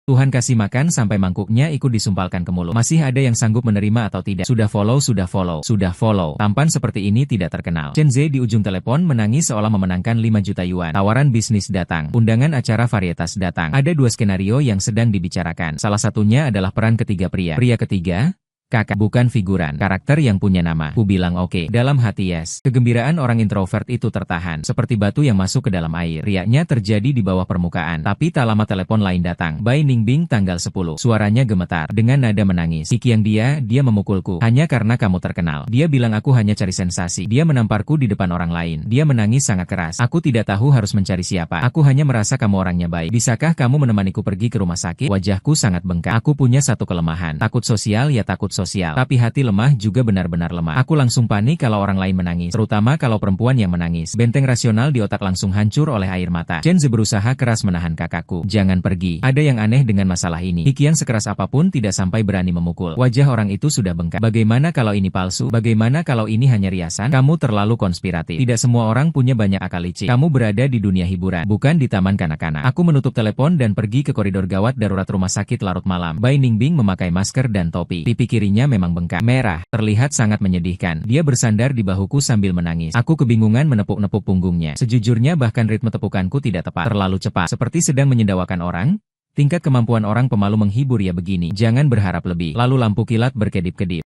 Tuhan kasih makan sampai mangkuknya ikut disumpalkan ke mulut. Masih ada yang sanggup menerima atau tidak? Sudah follow, sudah follow, sudah follow. Tampan seperti ini tidak terkenal. Chen Ze di ujung telepon menangis seolah memenangkan 5 juta yuan. Tawaran bisnis datang. Undangan acara varietas datang. Ada 2 skenario yang sedang dibicarakan. Salah satunya adalah peran ketiga pria. Pria ketiga? Kakak, bukan figuran, karakter yang punya nama. Ku bilang oke. Dalam hati yes. Kegembiraan orang introvert itu tertahan, seperti batu yang masuk ke dalam air. Riaknya terjadi di bawah permukaan. Tapi tak lama telepon lain datang. Bai Ningbing tanggal 10. Suaranya gemetar, dengan nada menangis. He Qiang dia memukulku. Hanya karena kamu terkenal. Dia bilang aku hanya cari sensasi. Dia menamparku di depan orang lain. Dia menangis sangat keras. Aku tidak tahu harus mencari siapa. Aku hanya merasa kamu orangnya baik. Bisakah kamu menemaniku pergi ke rumah sakit? Wajahku sangat bengkak. Aku punya satu kelemahan. Takut sosial ya takut sosial. Tapi hati lemah juga benar-benar lemah. Aku langsung panik kalau orang lain menangis, terutama kalau perempuan yang menangis. Benteng rasional di otak langsung hancur oleh air mata. Chen Ze berusaha keras menahan kakakku. Jangan pergi. Ada yang aneh dengan masalah ini. He Qiang sekeras apapun tidak sampai berani memukul. Wajah orang itu sudah bengkak. Bagaimana kalau ini palsu? Bagaimana kalau ini hanya riasan? Kamu terlalu konspiratif. Tidak semua orang punya banyak akal licik. Kamu berada di dunia hiburan, bukan di taman kanak-kanak. Aku menutup telepon dan pergi ke koridor gawat darurat rumah sakit larut malam. Bai Ningbing memakai masker dan topi. Pipi kirinya memang bengkak, merah, terlihat sangat menyedihkan. Dia bersandar di bahuku sambil menangis. Aku kebingungan menepuk-nepuk punggungnya. Sejujurnya bahkan ritme tepukanku tidak tepat. Terlalu cepat, seperti sedang menyendawakan orang. Tingkat kemampuan orang pemalu menghibur ya begini. Jangan berharap lebih. Lalu lampu kilat berkedip-kedip.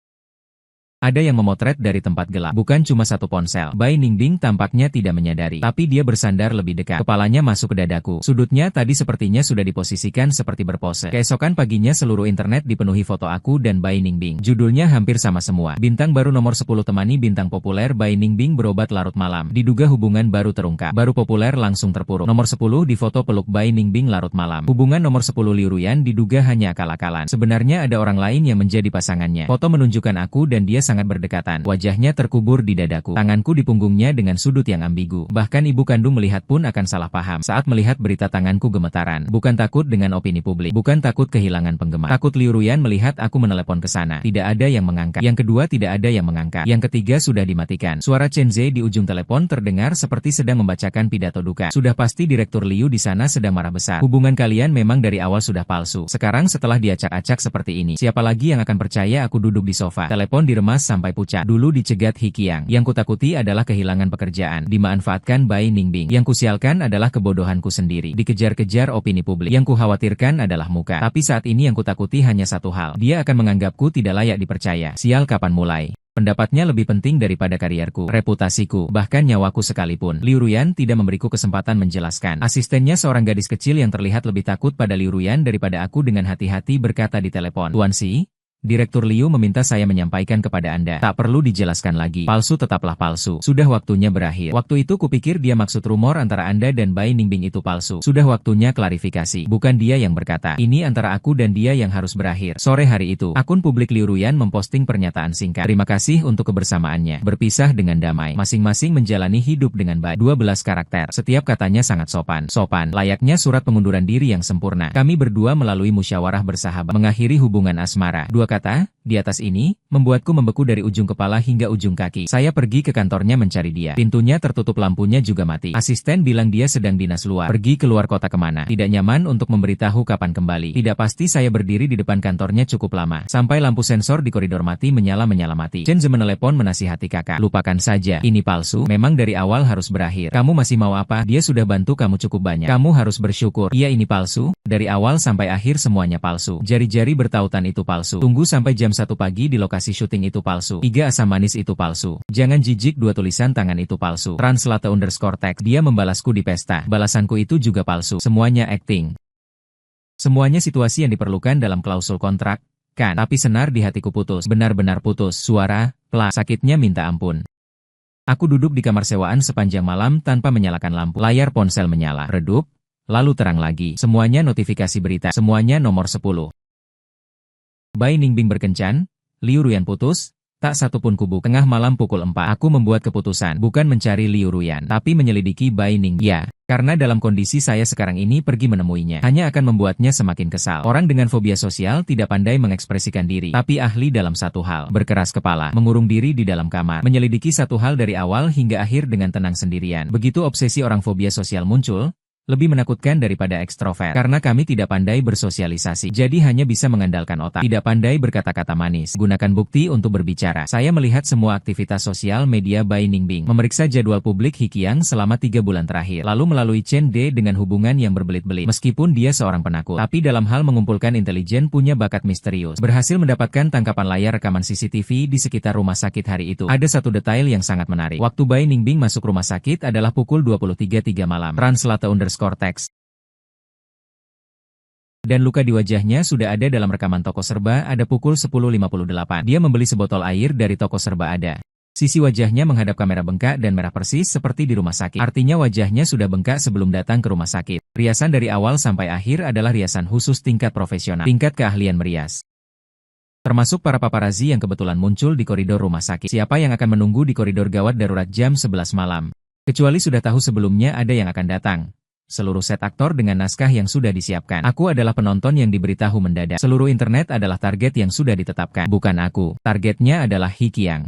Ada yang memotret dari tempat gelap, bukan cuma satu ponsel. Bai Ningbing tampaknya tidak menyadari, tapi dia bersandar lebih dekat. Kepalanya masuk ke dadaku. Sudutnya tadi sepertinya sudah diposisikan seperti berpose. Keesokan paginya seluruh internet dipenuhi foto aku dan Bai Ningbing. Judulnya hampir sama semua. Bintang baru nomor 10 temani bintang populer Bai Ningbing berobat larut malam. Diduga hubungan baru terungkap. Baru populer langsung terpuruk. Nomor 10 di foto peluk Bai Ningbing larut malam. Hubungan nomor 10 Liu Ruyan diduga hanya akal-akalan. Sebenarnya ada orang lain yang menjadi pasangannya. Foto menunjukkan aku dan dia sangat sangat berdekatan. Wajahnya terkubur di dadaku. Tanganku di punggungnya dengan sudut yang ambigu. Bahkan ibu kandung melihat pun akan salah paham. Saat melihat berita tanganku gemetaran. Bukan takut dengan opini publik. Bukan takut kehilangan penggemar. Takut Liu Ruyan melihat aku menelepon ke sana. Tidak ada yang mengangkat. Yang kedua tidak ada yang mengangkat. Yang ketiga sudah dimatikan. Suara Chen Zhe di ujung telepon terdengar seperti sedang membacakan pidato duka. Sudah pasti Direktur Liu di sana sedang marah besar. Hubungan kalian memang dari awal sudah palsu. Sekarang setelah diacak-acak seperti ini, siapa lagi yang akan percaya aku duduk di sofa? Telepon diremas sampai pucat. Dulu dicegat He Qiang. Yang kutakuti adalah kehilangan pekerjaan. Dimanfaatkan Bai Ningbing. Yang kusialkan adalah kebodohanku sendiri. Dikejar-kejar opini publik. Yang kukhawatirkan adalah muka. Tapi saat ini yang kutakuti hanya satu hal. Dia akan menganggapku tidak layak dipercaya. Sial, kapan mulai? Pendapatnya lebih penting daripada karierku, reputasiku, bahkan nyawaku sekalipun. Liu Ruyan tidak memberiku kesempatan menjelaskan. Asistennya seorang gadis kecil yang terlihat lebih takut pada Liu Ruyan daripada aku dengan hati-hati berkata di telepon, "Tuan Si, Direktur Liu meminta saya menyampaikan kepada Anda. Tak perlu dijelaskan lagi. Palsu tetaplah palsu. Sudah waktunya berakhir." Waktu itu kupikir dia maksud rumor antara Anda dan Bai Ningbing itu palsu. Sudah waktunya klarifikasi. Bukan dia yang berkata. Ini antara aku dan dia yang harus berakhir. Sore hari itu, akun publik Liu Ruyan memposting pernyataan singkat. Terima kasih untuk kebersamaannya. Berpisah dengan damai. Masing-masing menjalani hidup dengan baik. 12 karakter. Setiap katanya sangat sopan. Sopan. Layaknya surat pengunduran diri yang sempurna. Kami berdua melalui musyawarah bersahabat. Mengakhiri hubungan asmara. Dua kata, di atas ini, membuatku membeku dari ujung kepala hingga ujung kaki. Saya pergi ke kantornya mencari dia. Pintunya tertutup, lampunya juga mati. Asisten bilang dia sedang dinas luar. Pergi keluar kota kemana? Tidak nyaman untuk memberitahu kapan kembali. Tidak pasti. Saya berdiri di depan kantornya cukup lama. Sampai lampu sensor di koridor mati menyala mati. Chen Zhe menelepon menasihati kakak. Lupakan saja. Ini palsu. Memang dari awal harus berakhir. Kamu masih mau apa? Dia sudah bantu kamu cukup banyak. Kamu harus bersyukur. Iya, ini palsu. Dari awal sampai akhir semuanya palsu. Jari-jari bertautan itu palsu. Tunggu sampai jam 1 pagi di lokasi syuting itu palsu. 3 asam manis itu palsu. Jangan jijik, 2 tulisan tangan itu palsu. Translate_text. Dia membalasku di pesta. Balasanku itu juga palsu. Semuanya acting. Semuanya situasi yang diperlukan dalam klausul kontrak, kan? Tapi senar di hatiku putus. Benar-benar putus. Suara, plak. Sakitnya minta ampun. Aku duduk di kamar sewaan sepanjang malam tanpa menyalakan lampu. Layar ponsel menyala. Redup. Lalu terang lagi. Semuanya notifikasi berita. Semuanya nomor 10. Bai Ningbing berkencan, Liu Ruyan putus, tak satu pun kubu. Tengah malam pukul 4, aku membuat keputusan, bukan mencari Liu Ruyan, tapi menyelidiki Bai Ningbing. Ya, karena dalam kondisi saya sekarang ini pergi menemuinya, hanya akan membuatnya semakin kesal. Orang dengan fobia sosial tidak pandai mengekspresikan diri, tapi ahli dalam satu hal, berkeras kepala, mengurung diri di dalam kamar, menyelidiki satu hal dari awal hingga akhir dengan tenang sendirian. Begitu obsesi orang fobia sosial muncul, lebih menakutkan daripada ekstrovert. Karena kami tidak pandai bersosialisasi. Jadi hanya bisa mengandalkan otak. Tidak pandai berkata-kata manis. Gunakan bukti untuk berbicara. Saya melihat semua aktivitas sosial media Bai Ningbing. Memeriksa jadwal publik He Qiang selama 3 bulan terakhir. Lalu melalui Chen De dengan hubungan yang berbelit-belit. Meskipun dia seorang penakut. Tapi dalam hal mengumpulkan intelijen punya bakat misterius. Berhasil mendapatkan tangkapan layar rekaman CCTV di sekitar rumah sakit hari itu. Ada satu detail yang sangat menarik. Waktu Bai Ningbing masuk rumah sakit adalah pukul 23.03 malam. Translate_text. Dan luka di wajahnya sudah ada dalam rekaman toko serba ada pukul 10.58. Dia membeli sebotol air dari toko serba ada. Sisi wajahnya menghadap kamera bengkak dan merah persis seperti di rumah sakit. Artinya wajahnya sudah bengkak sebelum datang ke rumah sakit. Riasan dari awal sampai akhir adalah riasan khusus tingkat profesional. Tingkat keahlian merias. Termasuk para paparazi yang kebetulan muncul di koridor rumah sakit. Siapa yang akan menunggu di koridor gawat darurat jam 11 malam? Kecuali sudah tahu sebelumnya ada yang akan datang. Seluruh set aktor dengan naskah yang sudah disiapkan. Aku adalah penonton yang diberitahu mendadak. Seluruh internet adalah target yang sudah ditetapkan. Bukan aku. Targetnya adalah He Qiang.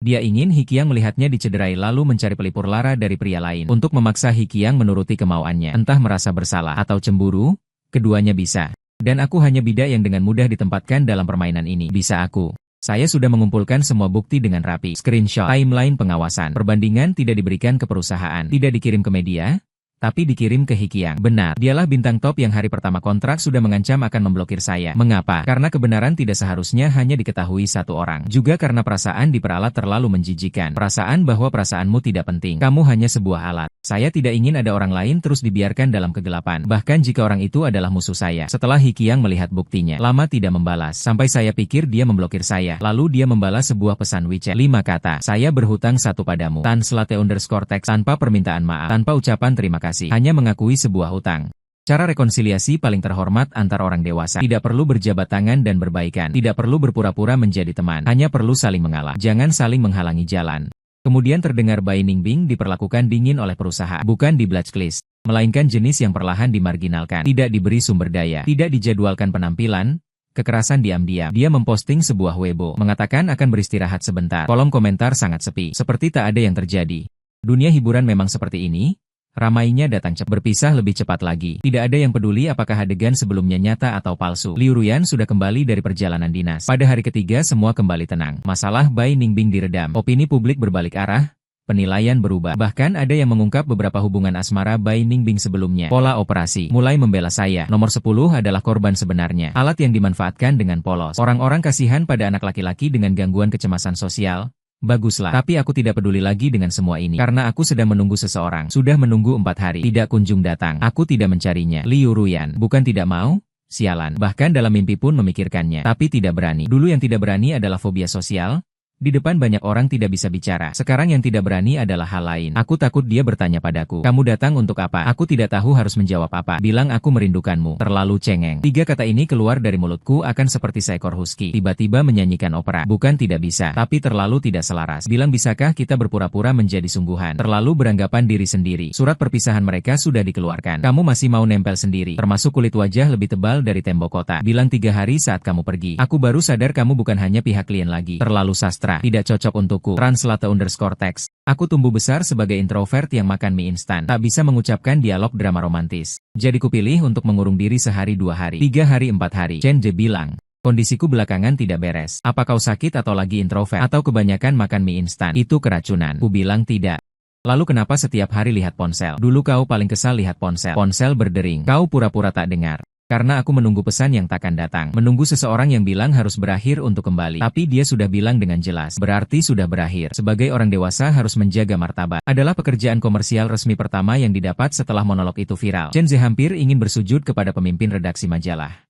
Dia ingin He Qiang melihatnya dicederai lalu mencari pelipur lara dari pria lain. Untuk memaksa He Qiang menuruti kemauannya. Entah merasa bersalah atau cemburu, keduanya bisa. Dan aku hanya bidak yang dengan mudah ditempatkan dalam permainan ini. Bisa aku. Saya sudah mengumpulkan semua bukti dengan rapi. Screenshot, timeline pengawasan. Perbandingan tidak diberikan ke perusahaan. Tidak dikirim ke media. Tapi dikirim ke He Qiang. Benar, dialah bintang top yang hari pertama kontrak sudah mengancam akan memblokir saya. Mengapa? Karena kebenaran tidak seharusnya hanya diketahui satu orang. Juga karena perasaan diperalat terlalu menjijikan. Perasaan bahwa perasaanmu tidak penting. Kamu hanya sebuah alat. Saya tidak ingin ada orang lain terus dibiarkan dalam kegelapan. Bahkan jika orang itu adalah musuh saya. Setelah He Qiang melihat buktinya, lama tidak membalas. Sampai saya pikir dia memblokir saya. Lalu dia membalas sebuah pesan WeChat. 5 kata. Saya berhutang 1 padamu. Translate_text tanpa permintaan maaf. Tanpa ucapan terima kasih. Hanya mengakui sebuah hutang. Cara rekonsiliasi paling terhormat antar orang dewasa. Tidak perlu berjabat tangan dan berbaikan. Tidak perlu berpura-pura menjadi teman. Hanya perlu saling mengalah. Jangan saling menghalangi jalan. Kemudian terdengar Bai Ningbing diperlakukan dingin oleh perusahaan. Bukan di blacklist, melainkan jenis yang perlahan dimarginalkan. Tidak diberi sumber daya. Tidak dijadwalkan penampilan. Kekerasan diam-diam. Dia memposting sebuah Weibo. Mengatakan akan beristirahat sebentar. Kolom komentar sangat sepi. Seperti tak ada yang terjadi. Dunia hiburan memang seperti ini. Ramainya datang cepat, berpisah lebih cepat lagi. Tidak ada yang peduli apakah adegan sebelumnya nyata atau palsu. Liu Ruyan sudah kembali dari perjalanan dinas. Pada hari ketiga semua kembali tenang. Masalah Bai Ningbing diredam. Opini publik berbalik arah. Penilaian berubah. Bahkan ada yang mengungkap beberapa hubungan asmara Bai Ningbing sebelumnya. Pola operasi. Mulai membela saya. Nomor 10 adalah korban sebenarnya. Alat yang dimanfaatkan dengan polos. Orang-orang kasihan pada anak laki-laki dengan gangguan kecemasan sosial. Baguslah, tapi aku tidak peduli lagi dengan semua ini. Karena aku sedang menunggu seseorang. Sudah menunggu 4 hari. Tidak kunjung datang. Aku tidak mencarinya. Liu Ruyan. Bukan tidak mau? Sialan. Bahkan dalam mimpi pun memikirkannya. Tapi tidak berani. Dulu yang tidak berani adalah fobia sosial. Di depan banyak orang tidak bisa bicara. Sekarang yang tidak berani adalah hal lain. Aku takut dia bertanya padaku. Kamu datang untuk apa? Aku tidak tahu harus menjawab apa. Bilang aku merindukanmu. Terlalu cengeng. 3 kata ini keluar dari mulutku akan seperti seekor husky. Tiba-tiba menyanyikan opera. Bukan tidak bisa, tapi terlalu tidak selaras. Bilang bisakah kita berpura-pura menjadi sungguhan? Terlalu beranggapan diri sendiri. Surat perpisahan mereka sudah dikeluarkan. Kamu masih mau nempel sendiri. Termasuk kulit wajah lebih tebal dari tembok kota. Bilang 3 hari saat kamu pergi. Aku baru sadar kamu bukan hanya pihak klien lagi. Terlalu sastra. Tidak cocok untukku. Translate_text. Aku tumbuh besar sebagai introvert yang makan mie instan. Tak bisa mengucapkan dialog drama romantis. Jadi kupilih untuk mengurung diri sehari 2 hari. 3 hari 4 hari. Chen Je bilang. Kondisiku belakangan tidak beres. Apa kau sakit atau lagi introvert? Atau kebanyakan makan mie instan? Itu keracunan. Ku bilang tidak. Lalu kenapa setiap hari lihat ponsel? Dulu kau paling kesal lihat ponsel. Ponsel berdering. Kau pura-pura tak dengar. Karena aku menunggu pesan yang takkan datang. Menunggu seseorang yang bilang harus berakhir untuk kembali. Tapi dia sudah bilang dengan jelas. Berarti sudah berakhir. Sebagai orang dewasa harus menjaga martabat. Adalah pekerjaan komersial resmi pertama yang didapat setelah monolog itu viral. Chen Ze hampir ingin bersujud kepada pemimpin redaksi majalah.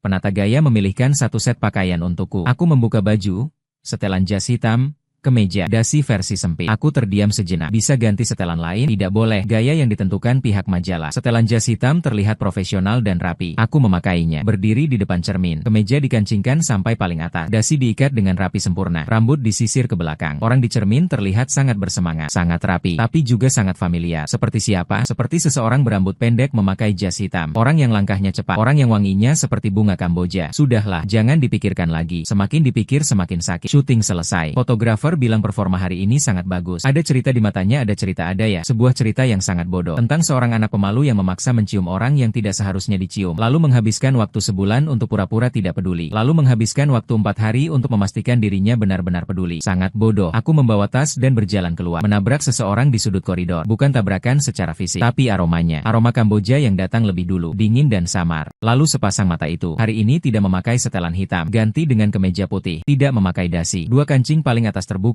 Penata gaya memilihkan 1 set pakaian untukku. Aku membuka baju, setelan jas hitam, kemeja, dasi versi sempit. Aku terdiam sejenak. Bisa ganti setelan lain? Tidak boleh. Gaya yang ditentukan pihak majalah. Setelan jas hitam terlihat profesional dan rapi. Aku memakainya. Berdiri di depan cermin. Kemeja dikancingkan sampai paling atas. Dasi diikat dengan rapi sempurna. Rambut disisir ke belakang. Orang di cermin terlihat sangat bersemangat. Sangat rapi. Tapi juga sangat familiar. Seperti siapa? Seperti seseorang berambut pendek memakai jas hitam. Orang yang langkahnya cepat. Orang yang wanginya seperti bunga Kamboja. Sudahlah. Jangan dipikirkan lagi. Semakin dipikir semakin sakit. Syuting selesai. Fotografer bilang performa hari ini sangat bagus. Ada cerita di matanya, ada cerita ada ya. Sebuah cerita yang sangat bodoh. Tentang seorang anak pemalu yang memaksa mencium orang yang tidak seharusnya dicium. Lalu menghabiskan waktu sebulan untuk pura-pura tidak peduli. Lalu menghabiskan waktu 4 hari untuk memastikan dirinya benar-benar peduli. Sangat bodoh. Aku membawa tas dan berjalan keluar. Menabrak seseorang di sudut koridor. Bukan tabrakan secara fisik, tapi aromanya. Aroma Kamboja yang datang lebih dulu. Dingin dan samar. Lalu sepasang mata itu. Hari ini tidak memakai setelan hitam. Ganti dengan kemeja putih. Tidak memakai dasi. 2 kancing paling atas terbuka.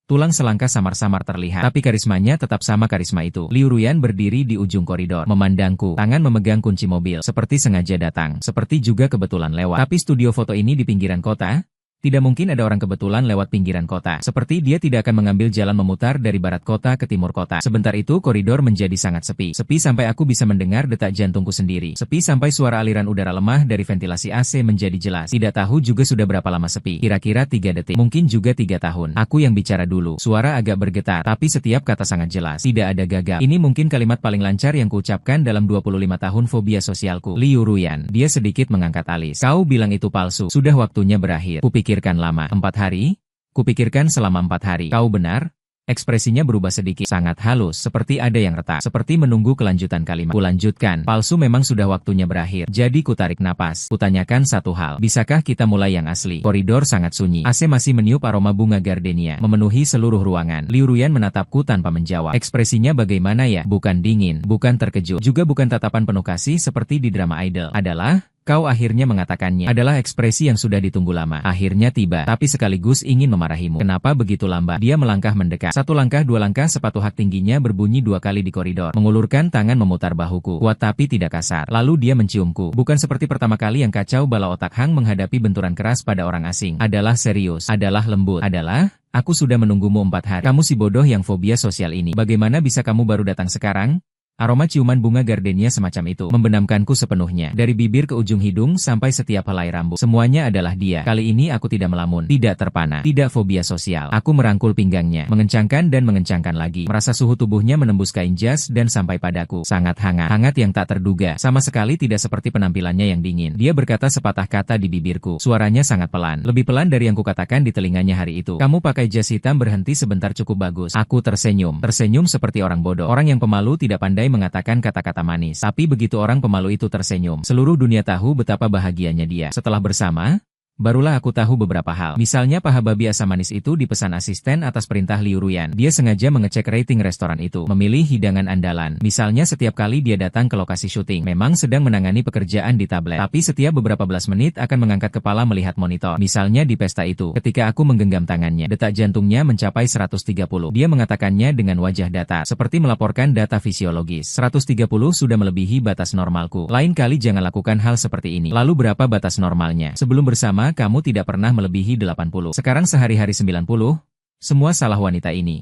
Tulang selangkah samar-samar terlihat, tapi karismanya tetap sama karisma itu. Liu Ruyan berdiri di ujung koridor, memandangku. Tangan memegang kunci mobil, seperti sengaja datang, seperti juga kebetulan lewat. Tapi studio foto ini di pinggiran kota. Tidak mungkin ada orang kebetulan lewat pinggiran kota. Seperti dia tidak akan mengambil jalan memutar dari barat kota ke timur kota. Sebentar itu koridor menjadi sangat sepi. Sepi sampai aku bisa mendengar detak jantungku sendiri. Sepi sampai suara aliran udara lemah dari ventilasi AC menjadi jelas. Tidak tahu juga sudah berapa lama sepi. Kira-kira 3 detik. Mungkin juga 3 tahun. Aku yang bicara dulu. Suara agak bergetar. Tapi setiap kata sangat jelas. Tidak ada gagal. Ini mungkin kalimat paling lancar yang kuucapkan dalam 25 tahun fobia sosialku. Liu Ruyan. Dia sedikit mengangkat alis. Kau bilang itu palsu. Sudah waktunya berakhir. Kupikirkan lama. 4 hari? Kupikirkan selama 4 hari. Kau benar? Ekspresinya berubah sedikit. Sangat halus. Seperti ada yang retak. Seperti menunggu kelanjutan kalimat. Kulanjutkan. Palsu memang sudah waktunya berakhir. Jadi kutarik napas. Kutanyakan satu hal. Bisakah kita mulai yang asli? Koridor sangat sunyi. AC masih meniup aroma bunga gardenia. Memenuhi seluruh ruangan. Liu Ruyan menatapku tanpa menjawab. Ekspresinya bagaimana ya? Bukan dingin. Bukan terkejut. Juga bukan tatapan penuh kasih seperti di drama idol. Adalah... Kau akhirnya mengatakannya. Adalah ekspresi yang sudah ditunggu lama. Akhirnya tiba. Tapi sekaligus ingin memarahimu. Kenapa begitu lambat? Dia melangkah mendekat. 1 langkah 2 langkah sepatu hak tingginya berbunyi 2 kali di koridor. Mengulurkan tangan memutar bahuku. Kuat tapi tidak kasar. Lalu dia menciumku. Bukan seperti pertama kali yang kacau bala otak Hang menghadapi benturan keras pada orang asing. Adalah serius. Adalah lembut. Adalah... Aku sudah menunggumu 4 hari. Kamu si bodoh yang fobia sosial ini. Bagaimana bisa kamu baru datang sekarang? Aroma ciuman bunga gardenia semacam itu membenamkanku sepenuhnya. Dari bibir ke ujung hidung sampai setiap helai rambut. Semuanya adalah dia. Kali ini aku tidak melamun, tidak terpana, tidak fobia sosial. Aku merangkul pinggangnya, mengencangkan dan mengencangkan lagi. Merasa suhu tubuhnya menembus kain jas dan sampai padaku. Sangat hangat. Hangat yang tak terduga. Sama sekali tidak seperti penampilannya yang dingin. Dia berkata sepatah kata di bibirku. Suaranya sangat pelan. Lebih pelan dari yang kukatakan di telinganya hari itu. Kamu pakai jas hitam berhenti sebentar cukup bagus. Aku tersenyum. Tersenyum seperti orang bodoh. Orang yang pemalu tidak pandai mengatakan kata-kata manis. Tapi begitu orang pemalu itu tersenyum, seluruh dunia tahu betapa bahagianya dia. Setelah bersama, barulah aku tahu beberapa hal. Misalnya paha babi asam manis itu dipesan asisten atas perintah Liu Ruyan. Dia sengaja mengecek rating restoran itu, memilih hidangan andalan. Misalnya setiap kali dia datang ke lokasi syuting, memang sedang menangani pekerjaan di tablet. Tapi setiap beberapa belas menit akan mengangkat kepala melihat monitor. Misalnya di pesta itu, ketika aku menggenggam tangannya, detak jantungnya mencapai 130. Dia mengatakannya dengan wajah datar, seperti melaporkan data fisiologis. 130 sudah melebihi batas normalku. Lain kali jangan lakukan hal seperti ini. Lalu berapa batas normalnya? Sebelum bersama, kamu tidak pernah melebihi 80. Sekarang sehari-hari 90. Semua salah wanita ini.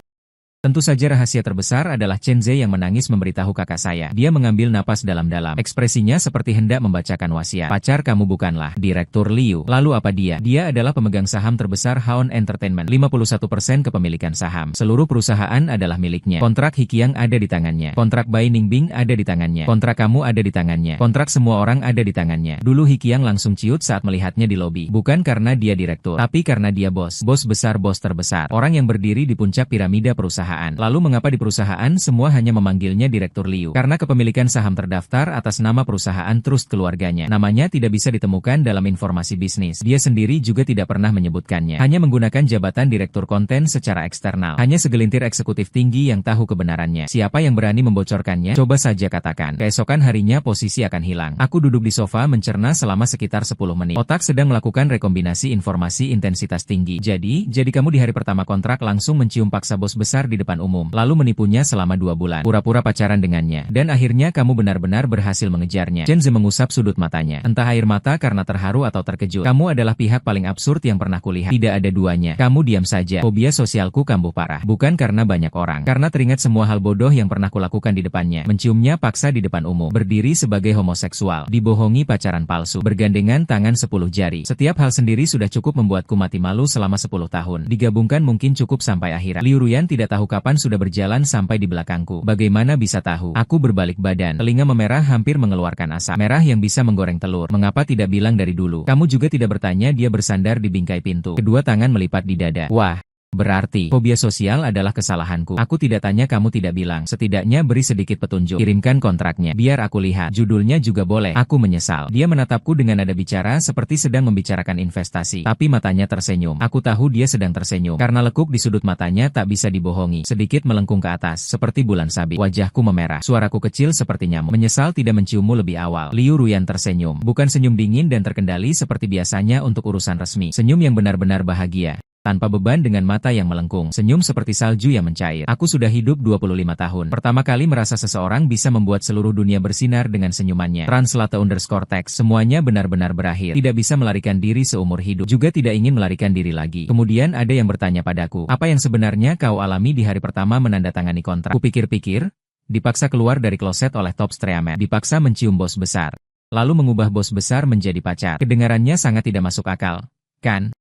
Tentu saja rahasia terbesar adalah Chen Zhe yang menangis memberitahu kakak saya. Dia mengambil napas dalam-dalam. Ekspresinya seperti hendak membacakan wasiat. Pacar kamu bukanlah Direktur Liu. Lalu apa dia? Dia adalah pemegang saham terbesar Haon Entertainment. 51% kepemilikan saham. Seluruh perusahaan adalah miliknya. Kontrak Hikiang ada di tangannya. Kontrak Bai Ningbing ada di tangannya. Kontrak kamu ada di tangannya. Kontrak semua orang ada di tangannya. Dulu Hikiang langsung ciut saat melihatnya di lobi. Bukan karena dia direktur, tapi karena dia bos. Bos besar, bos terbesar. Orang yang berdiri di puncak piramida perusahaan. Lalu mengapa di perusahaan semua hanya memanggilnya Direktur Liu? Karena kepemilikan saham terdaftar atas nama perusahaan terus keluarganya. Namanya tidak bisa ditemukan dalam informasi bisnis. Dia sendiri juga tidak pernah menyebutkannya. Hanya menggunakan jabatan Direktur Konten secara eksternal. Hanya segelintir eksekutif tinggi yang tahu kebenarannya. Siapa yang berani membocorkannya? Coba saja katakan. Keesokan harinya posisi akan hilang. Aku duduk di sofa mencerna selama sekitar 10 menit. Otak sedang melakukan rekombinasi informasi intensitas tinggi. Jadi kamu di hari pertama kontrak langsung mencium paksa bos besar di depan umum, lalu menipunya selama 2 bulan, pura-pura pacaran dengannya, dan akhirnya kamu benar-benar berhasil mengejarnya. Chen Zhe mengusap sudut matanya, entah air mata karena terharu atau terkejut. Kamu adalah pihak paling absurd yang pernah kulihat. Tidak ada duanya. Kamu diam saja. Fobia sosialku kambuh parah. Bukan karena banyak orang, karena teringat semua hal bodoh yang pernah kulakukan di depannya. Menciumnya paksa di depan umum, berdiri sebagai homoseksual, dibohongi pacaran palsu, bergandengan tangan 10 jari. Setiap hal sendiri sudah cukup membuatku mati malu selama 10 tahun. Digabungkan mungkin cukup sampai akhirat. Liu Ruyan tidak tahu kapan sudah berjalan sampai di belakangku. Bagaimana bisa tahu? Aku berbalik badan. Telinga memerah hampir mengeluarkan asap. Merah yang bisa menggoreng telur. Mengapa tidak bilang dari dulu? Kamu juga tidak bertanya. Dia bersandar di bingkai pintu. Kedua tangan melipat di dada. Wah. Berarti, fobia sosial adalah kesalahanku. Aku tidak tanya, kamu tidak bilang. Setidaknya beri sedikit petunjuk. Kirimkan kontraknya. Biar aku lihat. Judulnya juga boleh. Aku menyesal. Dia menatapku dengan nada bicara seperti sedang membicarakan investasi. Tapi matanya tersenyum. Aku tahu dia sedang tersenyum. Karena lekuk di sudut matanya tak bisa dibohongi. Sedikit melengkung ke atas, seperti bulan sabit. Wajahku memerah. Suaraku kecil seperti nyamuk. Menyesal tidak menciummu lebih awal. Liu Ruyan tersenyum. Bukan senyum dingin dan terkendali seperti biasanya untuk urusan resmi. Senyum yang benar-benar bahagia. Tanpa beban, dengan mata yang melengkung. Senyum seperti salju yang mencair. Aku sudah hidup 25 tahun. Pertama kali merasa seseorang bisa membuat seluruh dunia bersinar dengan senyumannya. Translate_text. Semuanya benar-benar berakhir. Tidak bisa melarikan diri seumur hidup. Juga tidak ingin melarikan diri lagi. Kemudian ada yang bertanya padaku, apa yang sebenarnya kau alami di hari pertama menandatangani kontrak? Kupikir-pikir, dipaksa keluar dari kloset oleh top Streamer. Dipaksa mencium bos besar. Lalu mengubah bos besar menjadi pacar. Kedengarannya sangat tidak masuk akal, kan?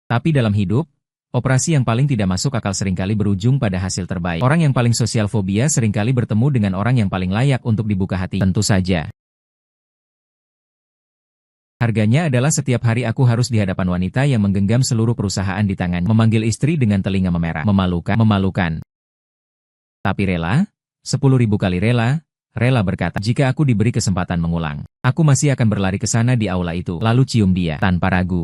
Tapi dalam hidup, operasi yang paling tidak masuk akal seringkali berujung pada hasil terbaik. Orang yang paling sosial fobia seringkali bertemu dengan orang yang paling layak untuk dibuka hati. Tentu saja. Harganya adalah setiap hari aku harus di hadapan wanita yang menggenggam seluruh perusahaan di tangan. Memanggil istri dengan telinga memerah. Memalukan. Tapi rela? 10.000 kali rela? Rela berkata, jika aku diberi kesempatan mengulang, aku masih akan berlari ke sana di aula itu, lalu cium dia, tanpa ragu.